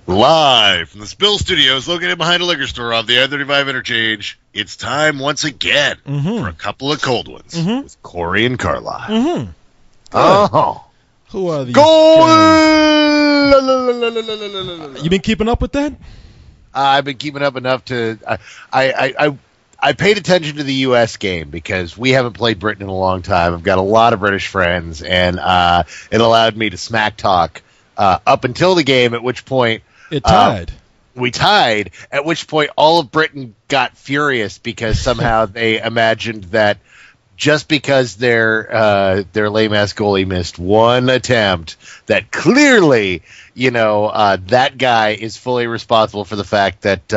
Live from the Spill Studios, located behind a liquor store off the I-35 interchange, it's time once again for a couple of cold ones with Corey and Carlisle. Oh. Who are these Goal! guys? You been keeping up with that? I've been keeping up enough to... I paid attention to the U.S. game because we haven't played Britain in a long time. I've got a lot of British friends, and it allowed me to smack talk up until the game, at which point... It tied. We tied, at which point all of Britain got furious because somehow they imagined that just because their lame-ass goalie missed one attempt, that clearly, that guy is fully responsible for the fact that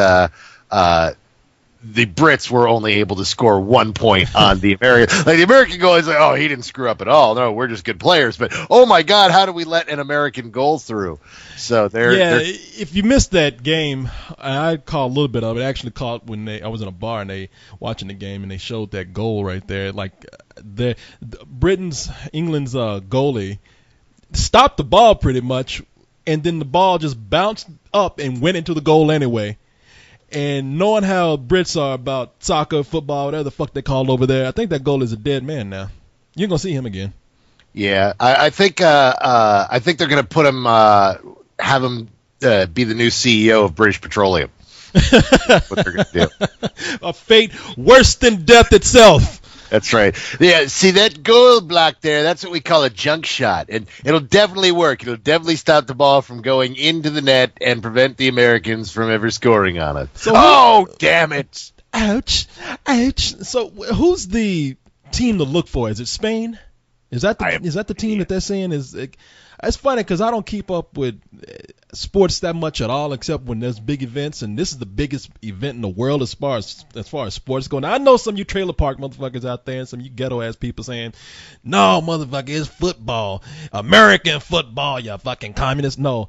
the Brits were only able to score 1 point on the American. Like the American goal is like, oh, he didn't screw up at all. No, we're just good players. But oh my God, how do we let an American goal through? So if you missed that game, I caught a little bit of it. I actually caught when I was in a bar and they watching the game and they showed that goal right there. Like England's goalie stopped the ball pretty much, and then the ball just bounced up and went into the goal anyway. And knowing how Brits are about soccer, football, whatever the fuck they call over there, I think that goal is a dead man now. You're gonna see him again. Yeah, I think they're gonna put him, have him be the new CEO of British Petroleum. That's what they're gonna do. A fate worse than death itself. That's right. Yeah, see that goal block there? That's what we call a junk shot, and it'll definitely work. It'll definitely stop the ball from going into the net and prevent the Americans from ever scoring on it. So damn it! Ouch! So who's the team to look for? Is it Spain? Is that the team that they're saying is? It's funny because I don't keep up with sports that much at all, except when there's big events, and this is the biggest event in the world as far as sports go. Now, I know some of you trailer park motherfuckers out there and some of you ghetto ass people saying, no, motherfucker, it's football, American football, you fucking communist. No,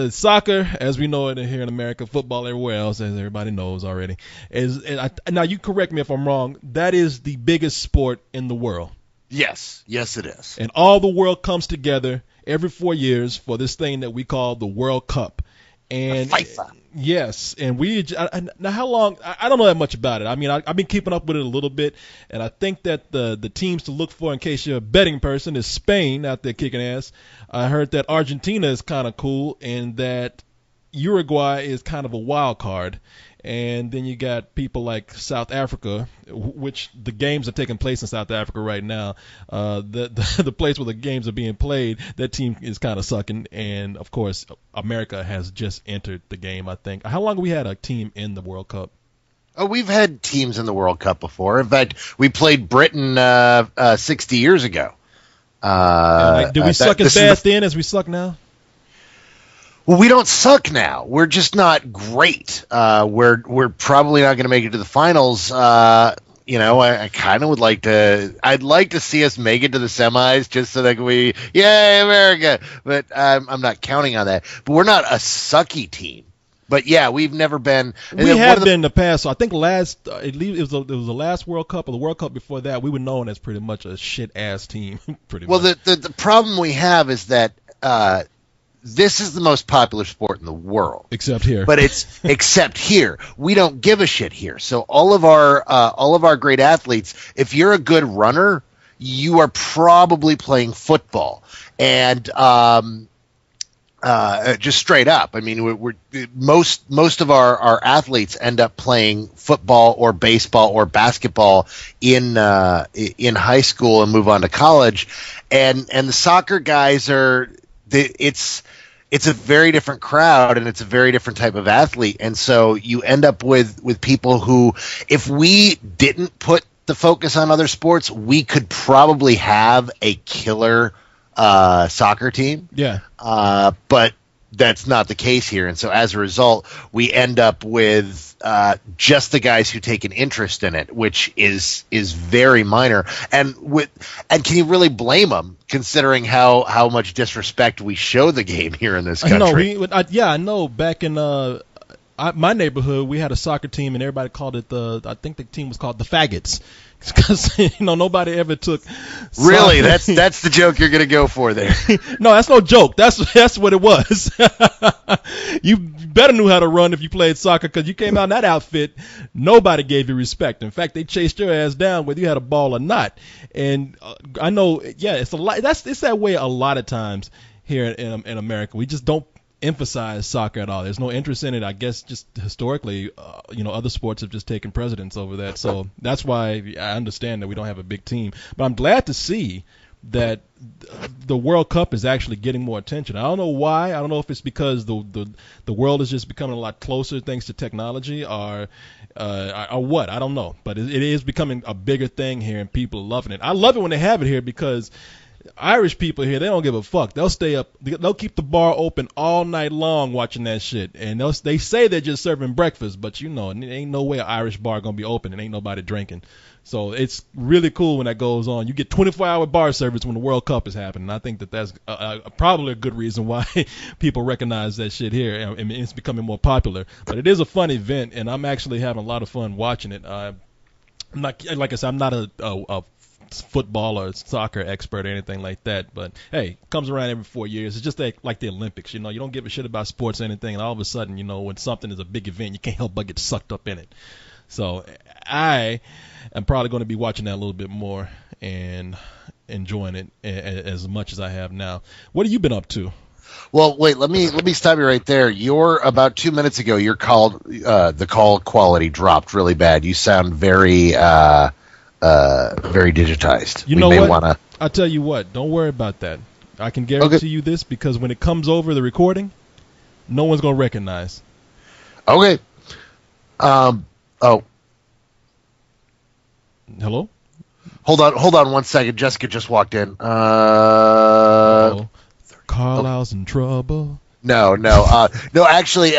soccer, as we know it here in America, football everywhere else, as everybody knows already. Now, you correct me if I'm wrong, that is the biggest sport in the world. Yes, it is. And all the world comes together every 4 years for this thing that we call the World Cup. And FIFA. Yes, and now how long? I don't know that much about it. I mean, I've been keeping up with it a little bit, and I think that the teams to look for, in case you're a betting person, is Spain out there kicking ass. I heard that Argentina is kind of cool, and that Uruguay is kind of a wild card. And then you got people like South Africa, which the games are taking place in South Africa right now. The place where the games are being played, that team is kind of sucking. And, of course, America has just entered the game, I think. How long have we had a team in the World Cup? Oh, we've had teams in the World Cup before. In fact, we played Britain 60 years ago. Did we suck as bad then as we suck now? Well, we don't suck now. We're just not great. We're probably not going to make it to the finals. I kind of would like to. I'd like to see us make it to the semis, just so that yay, America! But I'm not counting on that. But we're not a sucky team. But yeah, we've never been. We have been in the past. So I think it was the last World Cup or the World Cup before that. We were known as pretty much a shit ass team. Pretty much. Well, the problem we have is that. This is the most popular sport in the world, except here. But it's except here. We don't give a shit here. So all of our great athletes, if you're a good runner, you are probably playing football. And just straight up, I mean, most of our athletes end up playing football or baseball or basketball in high school and move on to college. And the soccer guys are. It's a very different crowd and it's a very different type of athlete. And so you end up with people who, if we didn't put the focus on other sports, we could probably have a killer soccer team. Yeah. But that's not the case here. And so as a result, we end up with just the guys who take an interest in it, which is very minor. And can you really blame them, considering how much disrespect we show the game here in this country? I know. Back in my neighborhood, we had a soccer team, and everybody called it I think the team was called the Faggots. Because nobody ever took. Really, that's the joke you're gonna go for there. No, that's no joke. That's what it was. You better knew how to run if you played soccer, because you came out in that outfit, nobody gave you respect. In fact, they chased your ass down whether you had a ball or not. And I know, yeah, it's a lot. It's that way a lot of times here in America. We just don't emphasize soccer at all. There's no interest in it. I guess just historically, other sports have just taken precedence over that. So that's why I understand that we don't have a big team. But I'm glad to see that the World Cup is actually getting more attention. I don't know why. I don't know if it's because the world is just becoming a lot closer thanks to technology, or what. I don't know. But it is becoming a bigger thing here, and people are loving it. I love it when they have it here, because Irish people here, they don't give a fuck. They'll stay up. They'll keep the bar open all night long watching that shit. And they say they're just serving breakfast, but there ain't no way an Irish bar gonna be open and ain't nobody drinking. So it's really cool when that goes on. You get 24-hour bar service when the World Cup is happening. I think that's probably a good reason why people recognize that shit here, and it's becoming more popular. But it is a fun event, and I'm actually having a lot of fun watching it. I'm not, like I said, I'm not a football or soccer expert or anything like that, but hey, it comes around every 4 years. It's just like the Olympics. You don't give a shit about sports or anything, and all of a sudden, when something is a big event, you can't help but get sucked up in it. So I am probably going to be watching that a little bit more and enjoying it as much as I have now. What have you been up to? Well, wait, let me stop you right there. You're about 2 minutes ago, the call quality dropped really bad. You sound very digitized. You know what? I'll tell you what. Don't worry about that. I can guarantee you this, because when it comes over the recording, no one's going to recognize. Okay. Oh. Hello? Hold on 1 second. Jessica just walked in. Carlisle's in trouble. No. Actually,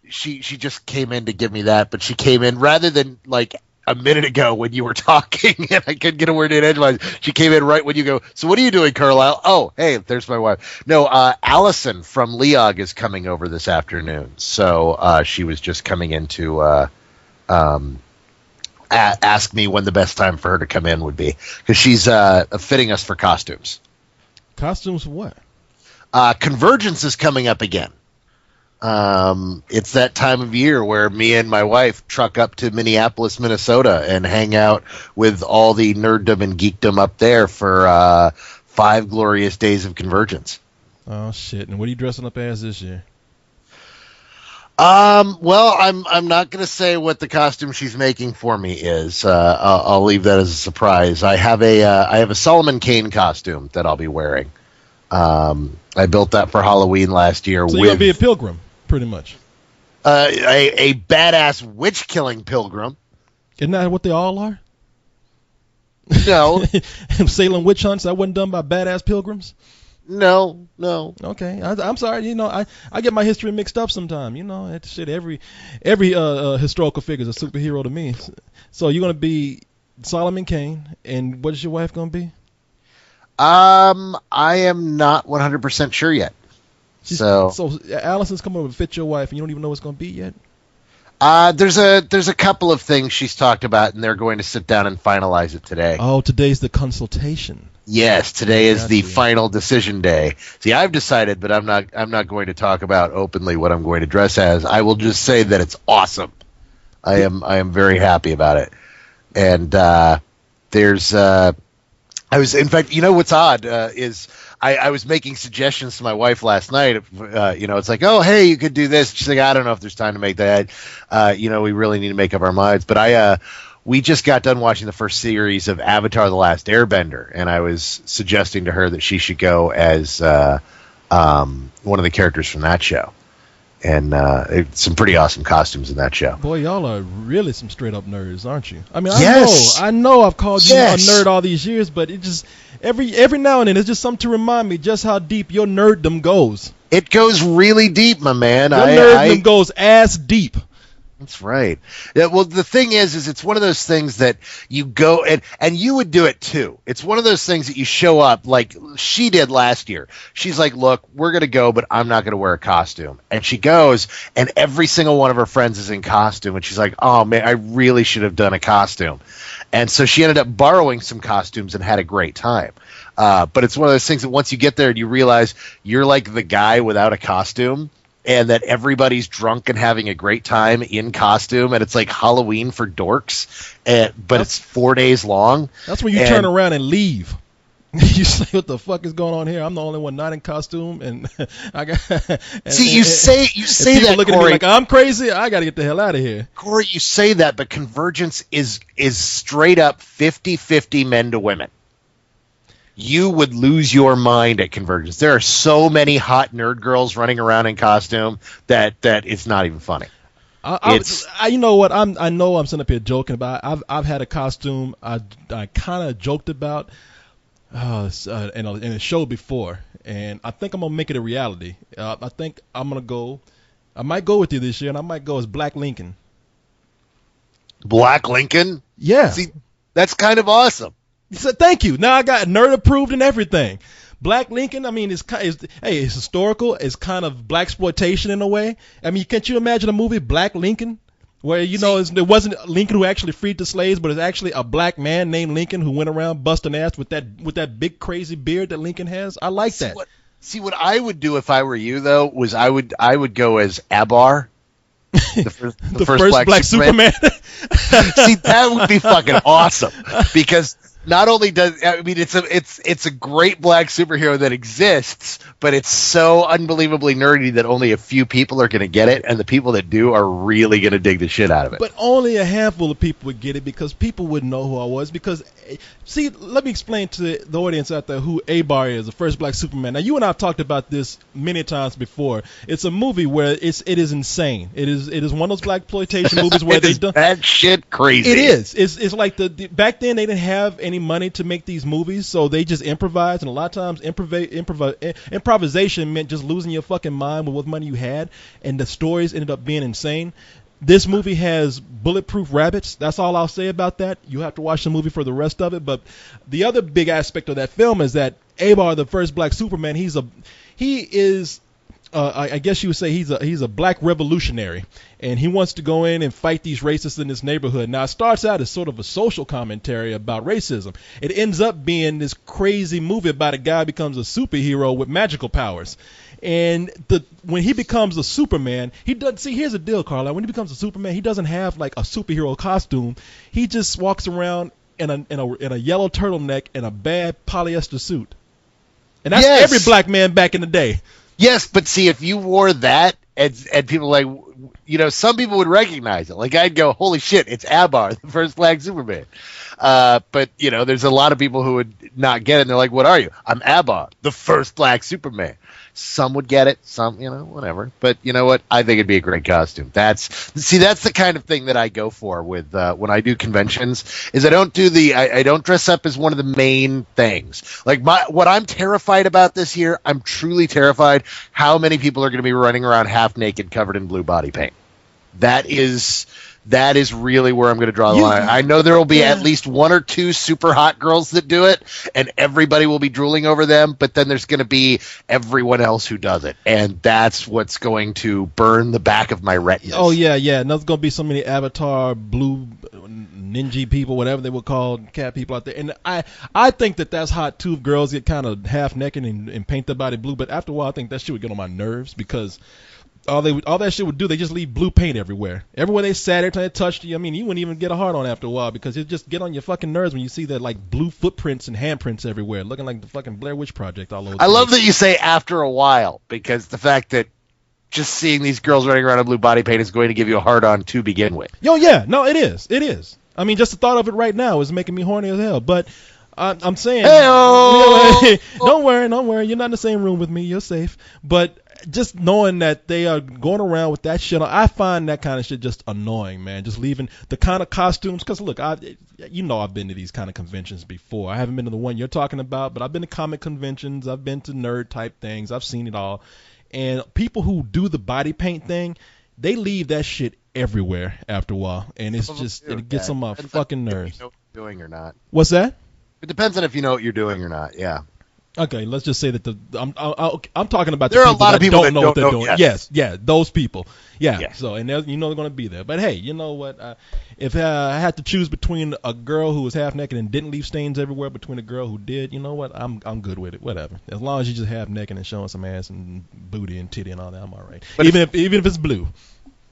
she just came in to give me that, but she came in rather than like a minute ago when you were talking and I couldn't get a word in edgewise. She came in right when you go, so what are you doing, Carlisle? Oh, hey, there's my wife. No, Allison from Leog is coming over this afternoon. So she was just coming in to ask me when the best time for her to come in would be, because she's fitting us for costumes. Costumes for what? Convergence is coming up again. It's that time of year where me and my wife truck up to Minneapolis, Minnesota, and hang out with all the nerddom and geekdom up there for 5 glorious days of Convergence. Oh shit! And what are you dressing up as this year? Well, I'm not going to say what the costume she's making for me is. I'll leave that as a surprise. I have a Solomon Kane costume that I'll be wearing. I built that for Halloween last year. So you're going to be a pilgrim, pretty much. A badass witch-killing pilgrim. Isn't that what they all are? No. Salem witch hunts, that wasn't done by badass pilgrims? No. Okay, I'm sorry. I get my history mixed up sometime. Shit. Every historical figure is a superhero to me. So you're gonna be Solomon Kane, and what is your wife gonna be? I am not 100% sure yet. So Allison's coming over to fit your wife, and you don't even know what's gonna be yet. There's a couple of things she's talked about, and they're going to sit down and finalize it today. Oh, today's the consultation. Yes, today is the final decision day. See, I've decided, but I'm not going to talk about openly what I'm going to dress as. I will just say that it's awesome. I am very happy about it. And in fact, what's odd is I was making suggestions to my wife last night. It's like, oh, hey, you could do this. She's like, I don't know if there's time to make that. We really need to make up our minds. But we just got done watching the first series of Avatar: The Last Airbender, and I was suggesting to her that she should go as one of the characters from that show. And some pretty awesome costumes in that show. Boy, y'all are really some straight up nerds, aren't you? I mean, yes. I know I've called you a nerd all these years, but it just every now and then it's just something to remind me just how deep your nerddom goes. It goes really deep, my man. Your nerddom goes ass deep. That's right. Yeah, well, the thing is it's one of those things that you go and you would do it too. It's one of those things that you show up like she did last year. She's like, look, we're going to go, but I'm not going to wear a costume. And she goes, and every single one of her friends is in costume. And she's like, oh, man, I really should have done a costume. And so she ended up borrowing some costumes and had a great time. But it's one of those things that once you get there and you realize you're like the guy without a costume, and that everybody's drunk and having a great time in costume, and it's like Halloween for dorks, but it's 4 days long. That's when you turn around and leave. You say, "What the fuck is going on here? I'm the only one not in costume," and I got. You say that, looking Corey, at me like I'm crazy. I got to get the hell out of here. Corey, you say that, but Convergence is straight up 50-50 men to women. You would lose your mind at Convergence. There are so many hot nerd girls running around in costume that it's not even funny. You know what? I know I'm sitting up here joking about. I've had a costume I kind of joked about. In a show before, and I think I'm gonna make it a reality. I think I might go with you this year, and I might go as Black Lincoln. Black Lincoln? Yeah. See, that's kind of awesome. He said, "Thank you." Now I got nerd approved and everything. Black Lincoln, I mean, it's historical. It's kind of blaxploitation in a way. I mean, can't you imagine a movie Black Lincoln? Where, it wasn't Lincoln who actually freed the slaves, but it's actually a black man named Lincoln who went around busting ass with that big crazy beard that Lincoln has. I like that. What I would do if I were you, though, was I would go as Abar, the first black Superman. See, that would be fucking awesome, because not only it's a great black superhero that exists, but it's so unbelievably nerdy that only a few people are going to get it, and the people that do are really going to dig the shit out of it. But only a handful of people would get it, because people wouldn't know who I was. Because, see, let me explain to the audience out there who Abar is, the first black Superman. Now, you and I have talked about this many times before. It's a movie where it is insane. It is one of those black exploitation movies where they done that shit crazy. It is. It's like back then they didn't have any money to make these movies, so they just improvised, and a lot of times improvisation meant just losing your fucking mind with what money you had, and the stories ended up being insane. This movie has bulletproof rabbits. That's all I'll say about that. You have to watch the movie for the rest of it. But the other big aspect of that film is that Abar, the first black Superman, he is I guess you would say he's a black revolutionary, and he wants to go in and fight these racists in this neighborhood. Now, it starts out as sort of a social commentary about racism. It ends up being this crazy movie about a guy who becomes a superhero with magical powers. And when he becomes a Superman, he doesn't see. Here's the deal, Carla. When he becomes a Superman, he doesn't have like a superhero costume. He just walks around in a yellow turtleneck and a bad polyester suit, and that's every black man back in the day. Yes, but see, if you wore that and people like, some people would recognize it. Like, I'd go, holy shit, it's Abar, the first black Superman. But, there's a lot of people who would not get it, and they're like, what are you? I'm Abar, the first black Superman. Some would get it, some, whatever. But you know what? I think it'd be a great costume. That's the kind of thing that I go for with when I do conventions. Is I don't dress up as one of the main things. Like what I'm terrified about this year. I'm truly terrified how many people are going to be running around half naked, covered in blue body paint. That is really where I'm going to draw the line. I know there will be at least one or two super hot girls that do it, and everybody will be drooling over them, but then there's going to be everyone else who does it, and that's what's going to burn the back of my retinas. Oh, yeah. And there's going to be so many Avatar, blue, ninja people, whatever they would call cat people out there. And I think that's hot, too, if girls get kind of half naked and paint their body blue, but after a while, I think that shit would get on my nerves, because all that shit would do, they just leave blue paint everywhere. Everywhere they sat, every time they touched you, I mean, you wouldn't even get a hard on after a while, because it just get on your fucking nerves when you see that like blue footprints and handprints everywhere, looking like the fucking Blair Witch Project all over. I love that you say after a while, because the fact that just seeing these girls running around in blue body paint is going to give you a hard on to begin with. Yo, yeah, no, it is. It is. I mean, just the thought of it right now is making me horny as hell. But I'm saying, don't worry, you're not in the same room with me, you're safe. But just knowing that they are going around with that shit, I find that kind of shit just annoying, man. Just leaving the kind of costumes, because look, I've been to these kind of conventions before. I haven't been to the one you're talking about, but I've been to comic conventions, I've been to nerd type things, I've seen it all. And people who do the body paint thing, they leave that shit everywhere after a while, and it's just it gets on my fucking nerves. If you know what you're doing or not. What's that? It depends on if you know what you're doing or not. Yeah. Okay, let's just say that I'm talking about there the are a lot of people don't that know don't what they're know. doing. Yes. Yeah, those people. Yeah. Yeah. So and they're going to be there. But hey, you know what? If I had to choose between a girl who was half naked and didn't leave stains everywhere, between a girl who did, you know what? I'm good with it. Whatever. As long as you just half naked and showing some ass and booty and titty and all that, I'm all right. But even if it's blue.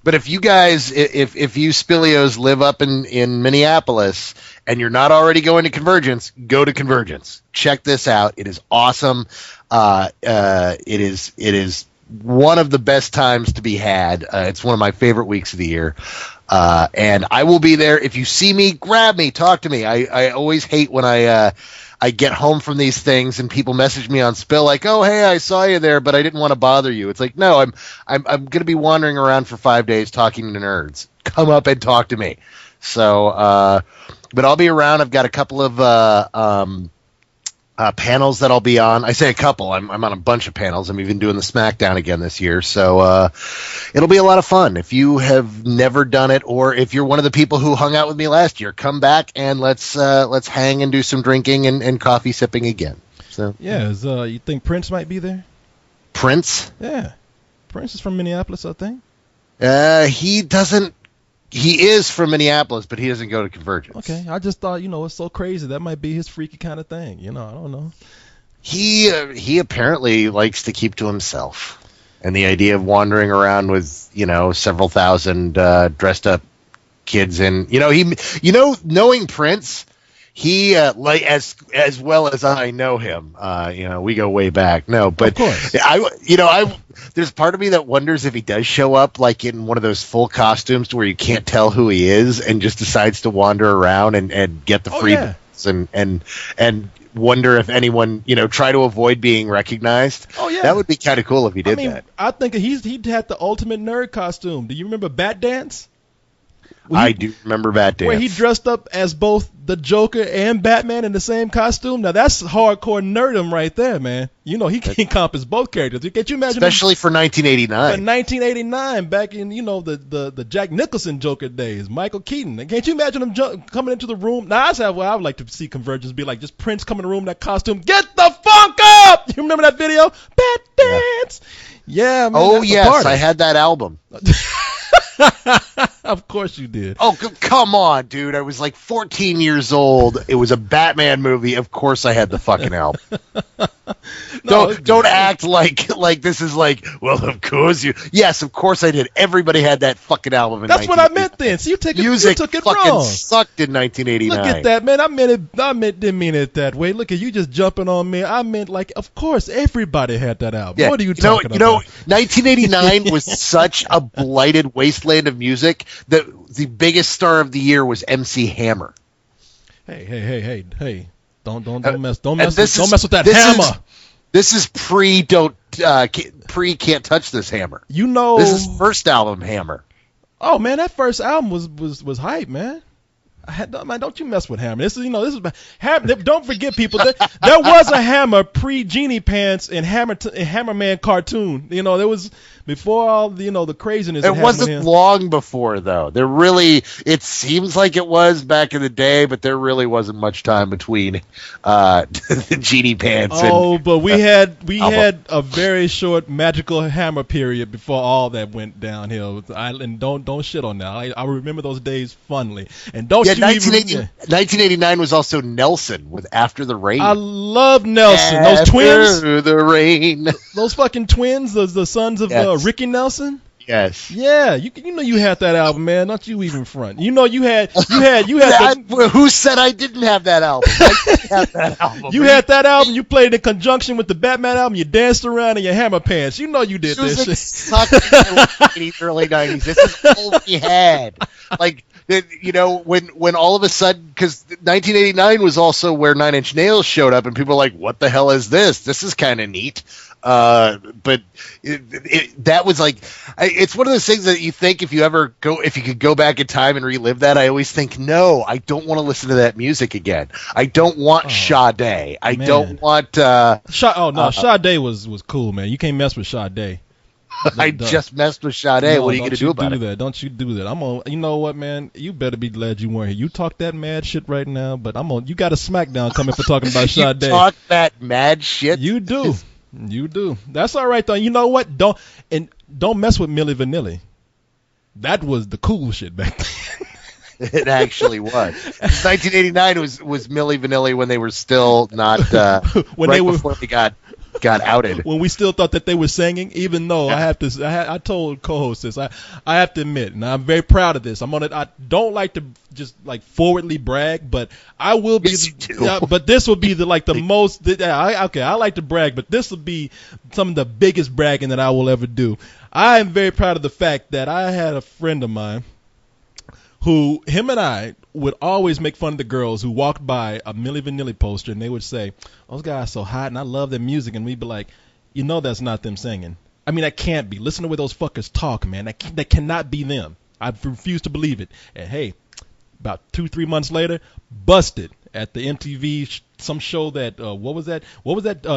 But if you guys, if you Spilios live up in Minneapolis and you're not already going to Convergence, go to Convergence. Check this out. It is awesome. It is one of the best times to be had. It's one of my favorite weeks of the year. And I will be there. If you see me, grab me, talk to me. I always hate when I get home from these things and people message me on Spill like, "Oh, hey, I saw you there, but I didn't want to bother you." It's like, no, I'm going to be wandering around for 5 days talking to nerds. Come up and talk to me. So, but I'll be around. I've got a couple of panels that I'll be on. I say a couple. I'm on a bunch of panels. I'm even doing the SmackDown again this year. So it'll be a lot of fun. If you have never done it, or if you're one of the people who hung out with me last year, come back and let's hang and do some drinking and coffee sipping again. So yeah, you think Prince might be there? Prince? Yeah, Prince is from Minneapolis, I think. He doesn't. He is from Minneapolis, but he doesn't go to Convergence. Okay, I just thought, it's so crazy. That might be his freaky kind of thing. I don't know. He apparently likes to keep to himself, and the idea of wandering around with several thousand dressed up kids and knowing Prince, he like as well as I know him. We go way back. No, but of course. There's part of me that wonders if he does show up like in one of those full costumes to where you can't tell who he is and just decides to wander around and get the free and wonder if anyone try to avoid being recognized. Oh yeah, that would be kind of cool if he did that. I think he'd had the ultimate nerd costume. Do you remember Bat Dance? I do remember Bat Dance. Where he dressed up as both the Joker and Batman in the same costume. Now that's hardcore nerdom right there, man. He can encompass both characters. Can't you imagine? Especially for 1989. For 1989, back in the Jack Nicholson Joker days, Michael Keaton. And can't you imagine him coming into the room? Now I would like to see Convergence be like just Prince coming in the room in that costume. Get the funk up! You remember that video? Bat Dance. Yeah. Man, oh yes, I had that album. Of course you did. Oh, come on, dude. I was like 14 years old. It was a Batman movie. Of course I had the fucking album. Don't act like this is like, well, of course you. Yes, of course I did. Everybody had that fucking album in That's what I meant then. So you took it fucking wrong. Sucked in 1989. Look at that, man. Didn't mean it that way. Look at you just jumping on me. I meant like, of course, everybody had that album. Yeah. What are you talking about? 1989 was such a blighted wasteland of music that the biggest star of the year was MC Hammer. Hey! Don't mess with that hammer. This is pre can't touch this hammer. This is first album Hammer. Oh man, that first album was hype, man. Man, don't you mess with Hammer. This is Hammer. Don't forget, people. There was a Hammer pre-Genie Pants and Hammerman cartoon. There was before all the craziness. It wasn't long before though. It seems like it was back in the day, but there really wasn't much time between the Genie Pants. But we had a very short magical Hammer period before all that went downhill. And don't shit on that. I remember those days fondly. And don't. Yeah, 1989 was also Nelson with After the Rain. I love Nelson. Those twins. After the Rain. Those fucking twins, the sons of Ricky Nelson. Yes. Yeah, you had that album, man. Don't you even front. You had. Who said I didn't have that album? I did have that album. You had that album. You played it in conjunction with the Batman album. You danced around in your Hammer pants. You did this shit. Sucked in the late 80s, early 90s. This is all we had. Like. When all of a sudden, because 1989 was also where Nine Inch Nails showed up, and people were like, "What the hell is this? This is kind of neat." But that was like, it's one of those things that you think if you could go back in time and relive that. I always think, no, I don't want to listen to that music again. I don't want Sade. I don't want. Sade was cool, man. You can't mess with Sade. I just messed with Sade. No, what are you going to do about it? That. Don't you do that. You know what, man? You better be glad you weren't here. You talk that mad shit right now, but you got a smackdown coming for talking about Sade. You talk that mad shit? You do. You do. That's all right, though. You know what? Don't mess with Milli Vanilli. That was the cool shit back then. It actually was. 1989 was Milli Vanilli when they were still not before they got outed. When we still thought that they were singing, even though I told co-host this, I have to admit, and I'm very proud of this. I don't like to just like forwardly brag, but I will be. Yes, you do. But this will be the most. I like to brag, but this will be some of the biggest bragging that I will ever do. I am very proud of the fact that I had a friend of mine who, him and I, would always make fun of the girls who walked by a Milli Vanilli poster, and they would say, those guys are so hot, and I love their music, and we'd be like, you know that's not them singing. I mean, that can't be. Listen to the way those fuckers talk, man. That cannot be them. I refuse to believe it. And hey, about 2-3 months later, busted at the MTV some show that what was that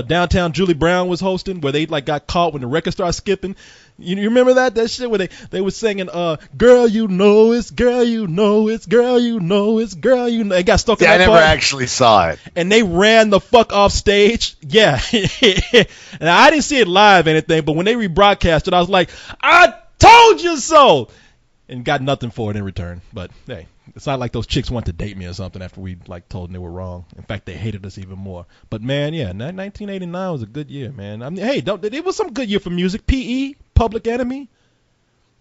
Downtown Julie Brown was hosting, where they like got caught when the record started skipping. You remember that shit where they were singing girl you know it's, girl you know it's, girl you know it's, girl you know. They got stuck in that I never part, actually saw it. and they ran the fuck off stage. Yeah. And I didn't see it live or anything, but when they rebroadcast it, I was like, I told you so, and got nothing for it in return. But hey, it's not like those chicks want to date me or something after we like told them they were wrong. In fact, they hated us even more. But man, yeah, 1989 was a good year, man. I mean, hey, it was some good year for music. P.E., Public Enemy.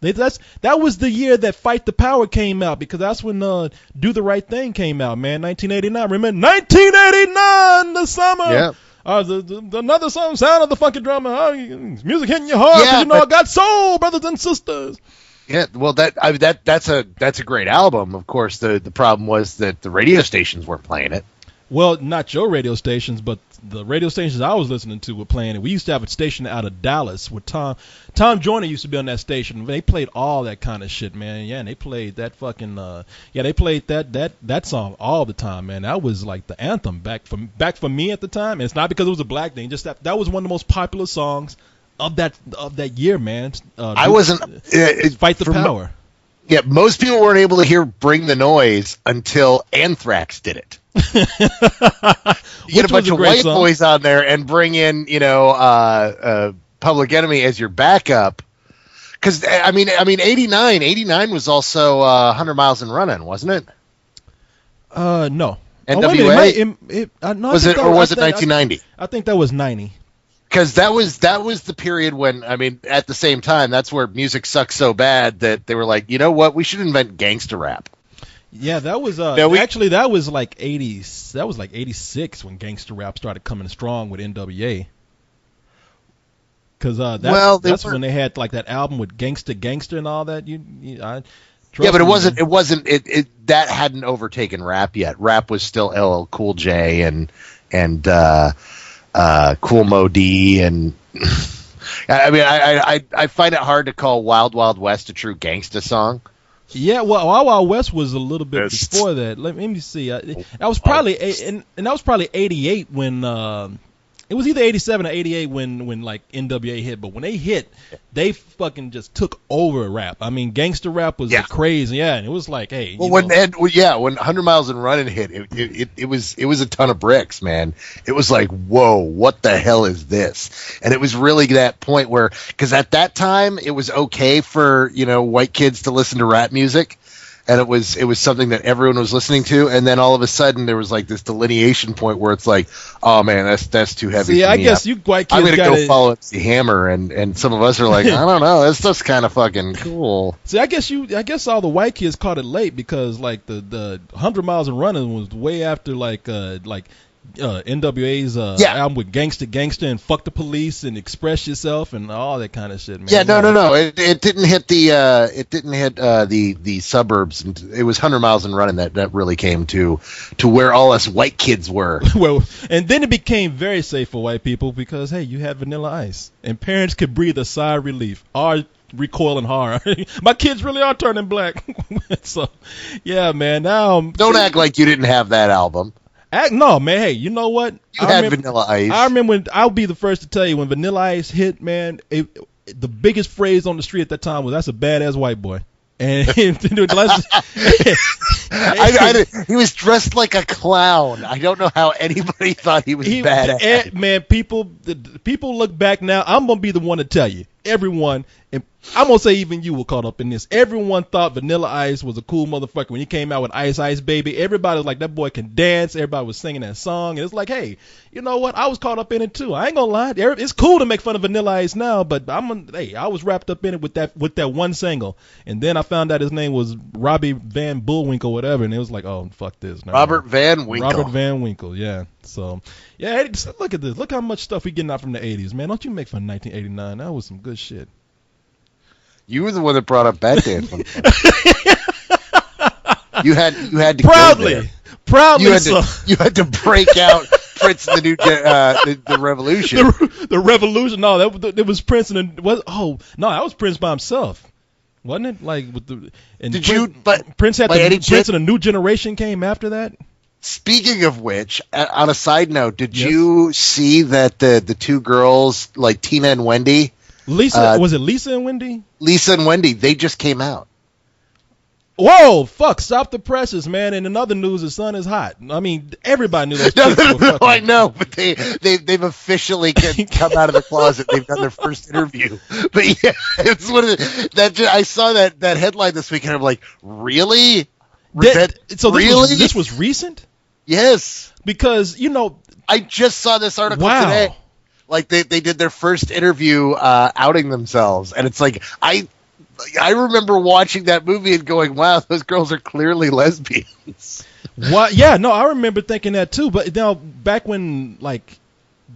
That was the year that Fight the Power came out, because that's when Do the Right Thing came out, man. 1989. Remember 1989, the summer. Yeah. Another song, sound of the funky drummer. Music hitting your heart, because I got soul, brothers and sisters. Yeah, well, that's a great album. Of course, the problem was that the radio stations weren't playing it. Well, not your radio stations, but the radio stations I was listening to were playing it. We used to have a station out of Dallas with Tom Joyner used to be on that station. They played all that kind of shit, man. Yeah, and they played that fucking they played that song all the time, man. That was like the anthem back for me at the time. And it's not because it was a black thing, just that was one of the most popular songs of that year, man. I wasn't Fight the Power. Yeah, most people weren't able to hear Bring the Noise until Anthrax did it. You get a bunch of white boys on there and bring in, Public Enemy as your backup. Because, I mean, 89 was also 100 Miles and Running, wasn't it? No. NWA? Was it 1990? I think that was 90. Because that was the period when, I mean, at the same time, that's where music sucked so bad that they were like, you know what, we should invent gangster rap. Yeah, that was actually that was like 80s. That was like 86 when gangster rap started coming strong with NWA. Because that's when they had like that album with Gangsta and all that. But it wasn't that hadn't overtaken rap yet. Rap was still LL Cool J and Cool Mo D, and I mean I find it hard to call Wild Wild West a true gangsta song. Yeah, well, Wild Wild West was a little bit before that. Let me see. That was probably and that was probably 88 when it was either 87 or 88 when like NWA hit. But when they hit, they fucking just took over rap. I mean, gangster rap was crazy. Yeah, and it was like, hey. Well, when 100 Miles and Running hit, it was a ton of bricks, man. It was like, whoa, what the hell is this? And it was really that point where, because at that time it was okay for white kids to listen to rap music. And it was something that everyone was listening to, and then all of a sudden there was like this delineation point where it's like, oh man, that's too heavy. See, for I me. guess you white kids I'm gonna go follow MC Hammer, and some of us are like, I don't know, that's just kind of fucking cool. See, I guess all the white kids caught it late, because like the 100 Miles and Running was way after like NWA's album with Gangsta and Fuck the Police and Express Yourself and all that kind of shit, man. Yeah, no. It didn't hit the suburbs. It was 100 Miles and Running that really came to where all us white kids were. Well, and then it became very safe for white people because hey, you had Vanilla Ice, and parents could breathe a sigh of relief. Our recoil in horror. My kids really are turning black. So, yeah, man. Now don't act like you didn't have that album. No, man. Hey, you know what? You had Vanilla Ice. I remember I'll be the first to tell you when Vanilla Ice hit, man. the biggest phrase on the street at that time was, "That's a badass white boy." And he was dressed like a clown. I don't know how anybody thought he was badass. Man, people look back now. I'm gonna be the one to tell you. Everyone, and I'm gonna say even you were caught up in this. Everyone thought Vanilla Ice was a cool motherfucker when he came out with Ice Ice Baby. Everybody was like, that boy can dance. Everybody was singing that song, and it's like, hey, you know what? I was caught up in it too. I ain't gonna lie. It's cool to make fun of Vanilla Ice now, but I was wrapped up in it with that one single, and then I found out his name was Robbie Van Bullwinkle, whatever, and it was like, oh, fuck this. Robert Van Winkle, yeah. So, yeah, hey, look at this. Look how much stuff we getting out from the 80s, man. Don't you make fun of 1989. That was some good shit. You were the one that brought up Bat Dance. you had to proudly. You had to break out Prince and the Revolution. The Revolution. No, it was Prince and that was Prince by himself. Wasn't it? Like with the Prince had Prince and a New Generation came after that. Speaking of which, on a side note, did you see that the two girls, like Tina and Wendy? Was it Lisa and Wendy? Lisa and Wendy, they just came out. Whoa, fuck, stop the presses, man. And in other news, the sun is hot. I mean, everybody knew those chicks were fucking. I know, but they've officially come out of the closet. They've done their first interview. But yeah, it's one of I saw that headline this week, and I'm like, really? This was recent? Yes. Because, I just saw this article today. Like they did their first interview outing themselves, and it's like I remember watching that movie and going, "Wow, those girls are clearly lesbians." What? Yeah, no, I remember thinking that too. But now back when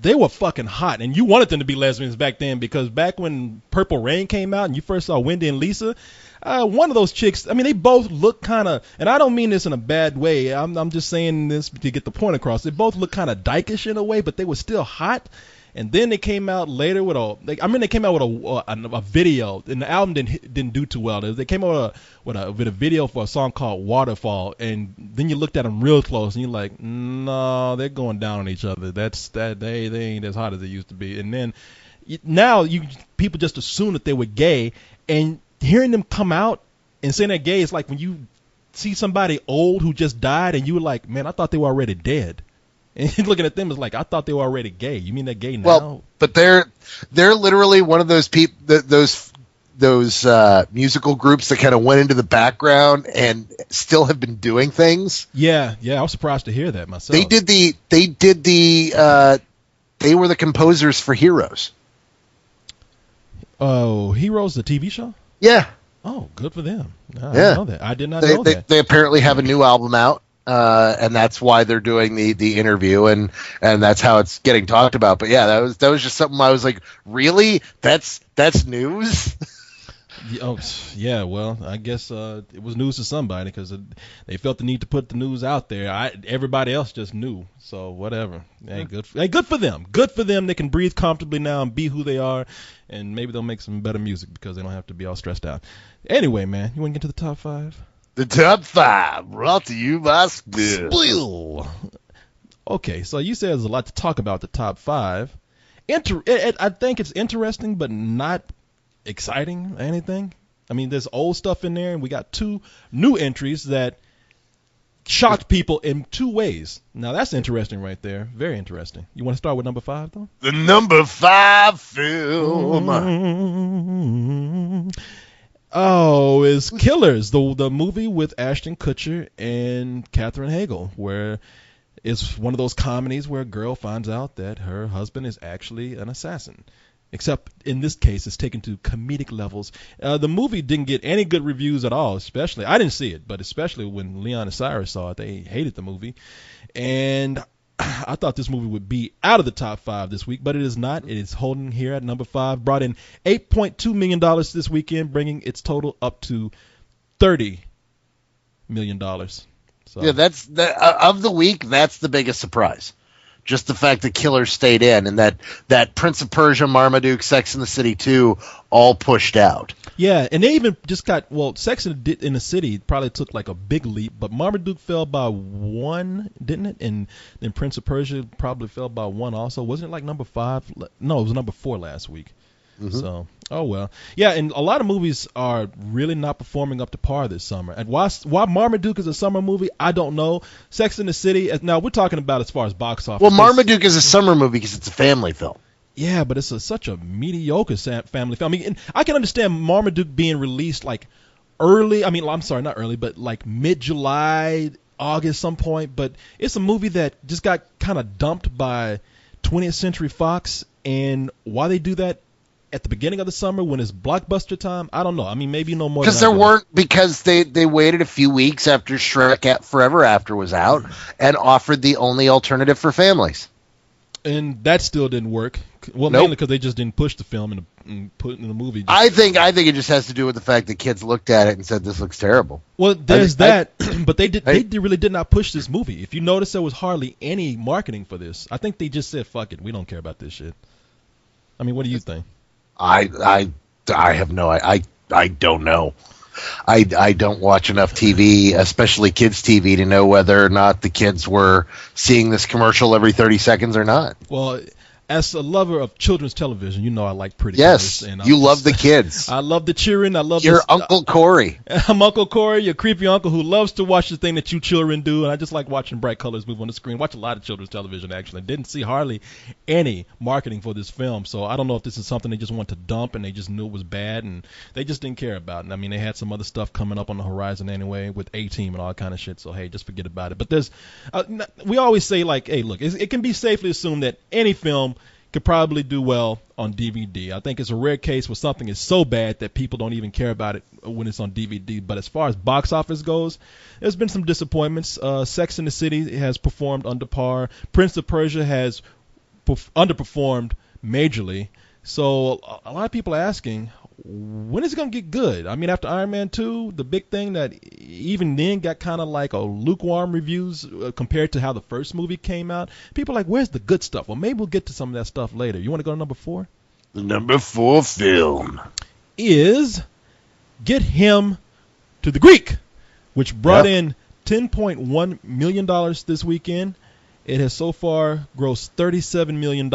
they were fucking hot, and you wanted them to be lesbians back then, because back when Purple Rain came out and you first saw Wendy and Lisa, one of those chicks, I mean, they both look kind of, and I don't mean this in a bad way. I'm just saying this to get the point across. They both look kind of dykish in a way, but they were still hot. And then they came out later with a video, and the album didn't do too well. They came out with a video for a song called Waterfall, and then you looked at them real close, and you're like, no, they're going down on each other. They ain't as hot as they used to be. And then now people just assume that they were gay, and hearing them come out and saying they're gay is like when you see somebody old who just died, and you were like, man, I thought they were already dead. And looking at them is like, I thought they were already gay. You mean they're gay now? Well, but they're literally one of those people, those musical groups that kind of went into the background and still have been doing things. Yeah, I was surprised to hear that myself. They were the composers for Heroes. Oh, Heroes, the TV show? Yeah. Oh, good for them. I didn't know that. I did not know that. They apparently have a new album out. And that's why they're doing the interview, and that's how it's getting talked about. But yeah, that was just something I was like, really? That's news? Oh yeah, well, I guess it was news to somebody because they felt the need to put the news out there. Everybody else just knew, so whatever. Good for them. Good for them. They can breathe comfortably now and be who they are, and maybe they'll make some better music because they don't have to be all stressed out. Anyway, man, you want to get to the top 5? The top 5 brought to you by Spill. Okay, so you said there's a lot to talk about the top 5. I think it's interesting, but not exciting or anything. I mean, there's old stuff in there, and we got 2 new entries that shocked people in 2 ways. Now, that's interesting right there. Very interesting. You want to start with number 5, though? The number 5 film. Oh, is Killers, the movie with Ashton Kutcher and Katherine Heigl, where it's one of those comedies where a girl finds out that her husband is actually an assassin. Except in this case, it's taken to comedic levels. The movie didn't get any good reviews at all, especially. I didn't see it, but especially when Leon and Cyrus saw it, they hated the movie. And I thought this movie would be out of the top 5 this week, but it is not. It is holding here at number 5. Brought in $8.2 million this weekend, bringing its total up to $30 million. So. Yeah, that's of the week. That's the biggest surprise. Just the fact that Killers stayed in, and that Prince of Persia, Marmaduke, Sex and the City 2 all pushed out. Yeah, and they even just got, Sex in the City probably took like a big leap, but Marmaduke fell by 1, didn't it? And then Prince of Persia probably fell by 1 also. Wasn't it like number 5? No, it was number 4 last week. So, oh well. Yeah, and a lot of movies are really not performing up to par this summer. And why Marmaduke is a summer movie, I don't know. Sex and the City, now we're talking about as far as box office. Well, Marmaduke is a summer movie because it's a family film. Yeah, but it's such a mediocre family film. I mean, I can understand Marmaduke being released like early. I mean, I'm sorry, not early, but like mid-July, August, some point. But it's a movie that just got kind of dumped by 20th Century Fox. And why they do that at the beginning of the summer when it's blockbuster time, I don't know. I mean, maybe you know more. Because they waited a few weeks after Shrek Forever After was out and offered the only alternative for families. And that still didn't work. Well, Nope. mainly because they just didn't push the film and put it in the movie. I think it just has to do with the fact that kids looked at it and said, this looks terrible. Well, there's that, but they really did not push this movie. If you notice, there was hardly any marketing for this. I think they just said, fuck it, we don't care about this shit. I mean, what do you think? I have no, I don't know. I don't watch enough TV, especially kids TV, to know whether or not the kids were seeing this commercial every 30 seconds or not. Well, as a lover of children's television, you know I like pretty Yes, colors. And you love the kids. I love the cheering. I love You're Uncle Corey. I'm Uncle Corey, your creepy uncle who loves to watch the thing that you children do, and I just like watching bright colors move on the screen. Watch a lot of children's television, actually. Didn't see hardly any marketing for this film, so I don't know if this is something they just want to dump and they just knew it was bad, and they just didn't care about it. I mean, they had some other stuff coming up on the horizon anyway with A-Team and all that kind of shit, so hey, just forget about it. But there's, we always say, like, hey, look, it can be safely assumed that any film could probably do well on DVD. I think it's a rare case where something is so bad that people don't even care about it when it's on DVD. But as far as box office goes, there's been some disappointments. Sex and the City has performed under par. Prince of Persia has underperformed majorly. So a lot of people are asking, when is it going to get good? I mean, after Iron Man 2, the big thing that even then got kind of like a lukewarm reviews compared to how the first movie came out. People are like, where's the good stuff? Well, maybe we'll get to some of that stuff later. You want to go to number 4? The number 4 film is Get Him to the Greek, which brought in $10.1 million this weekend. It has so far grossed $37 million,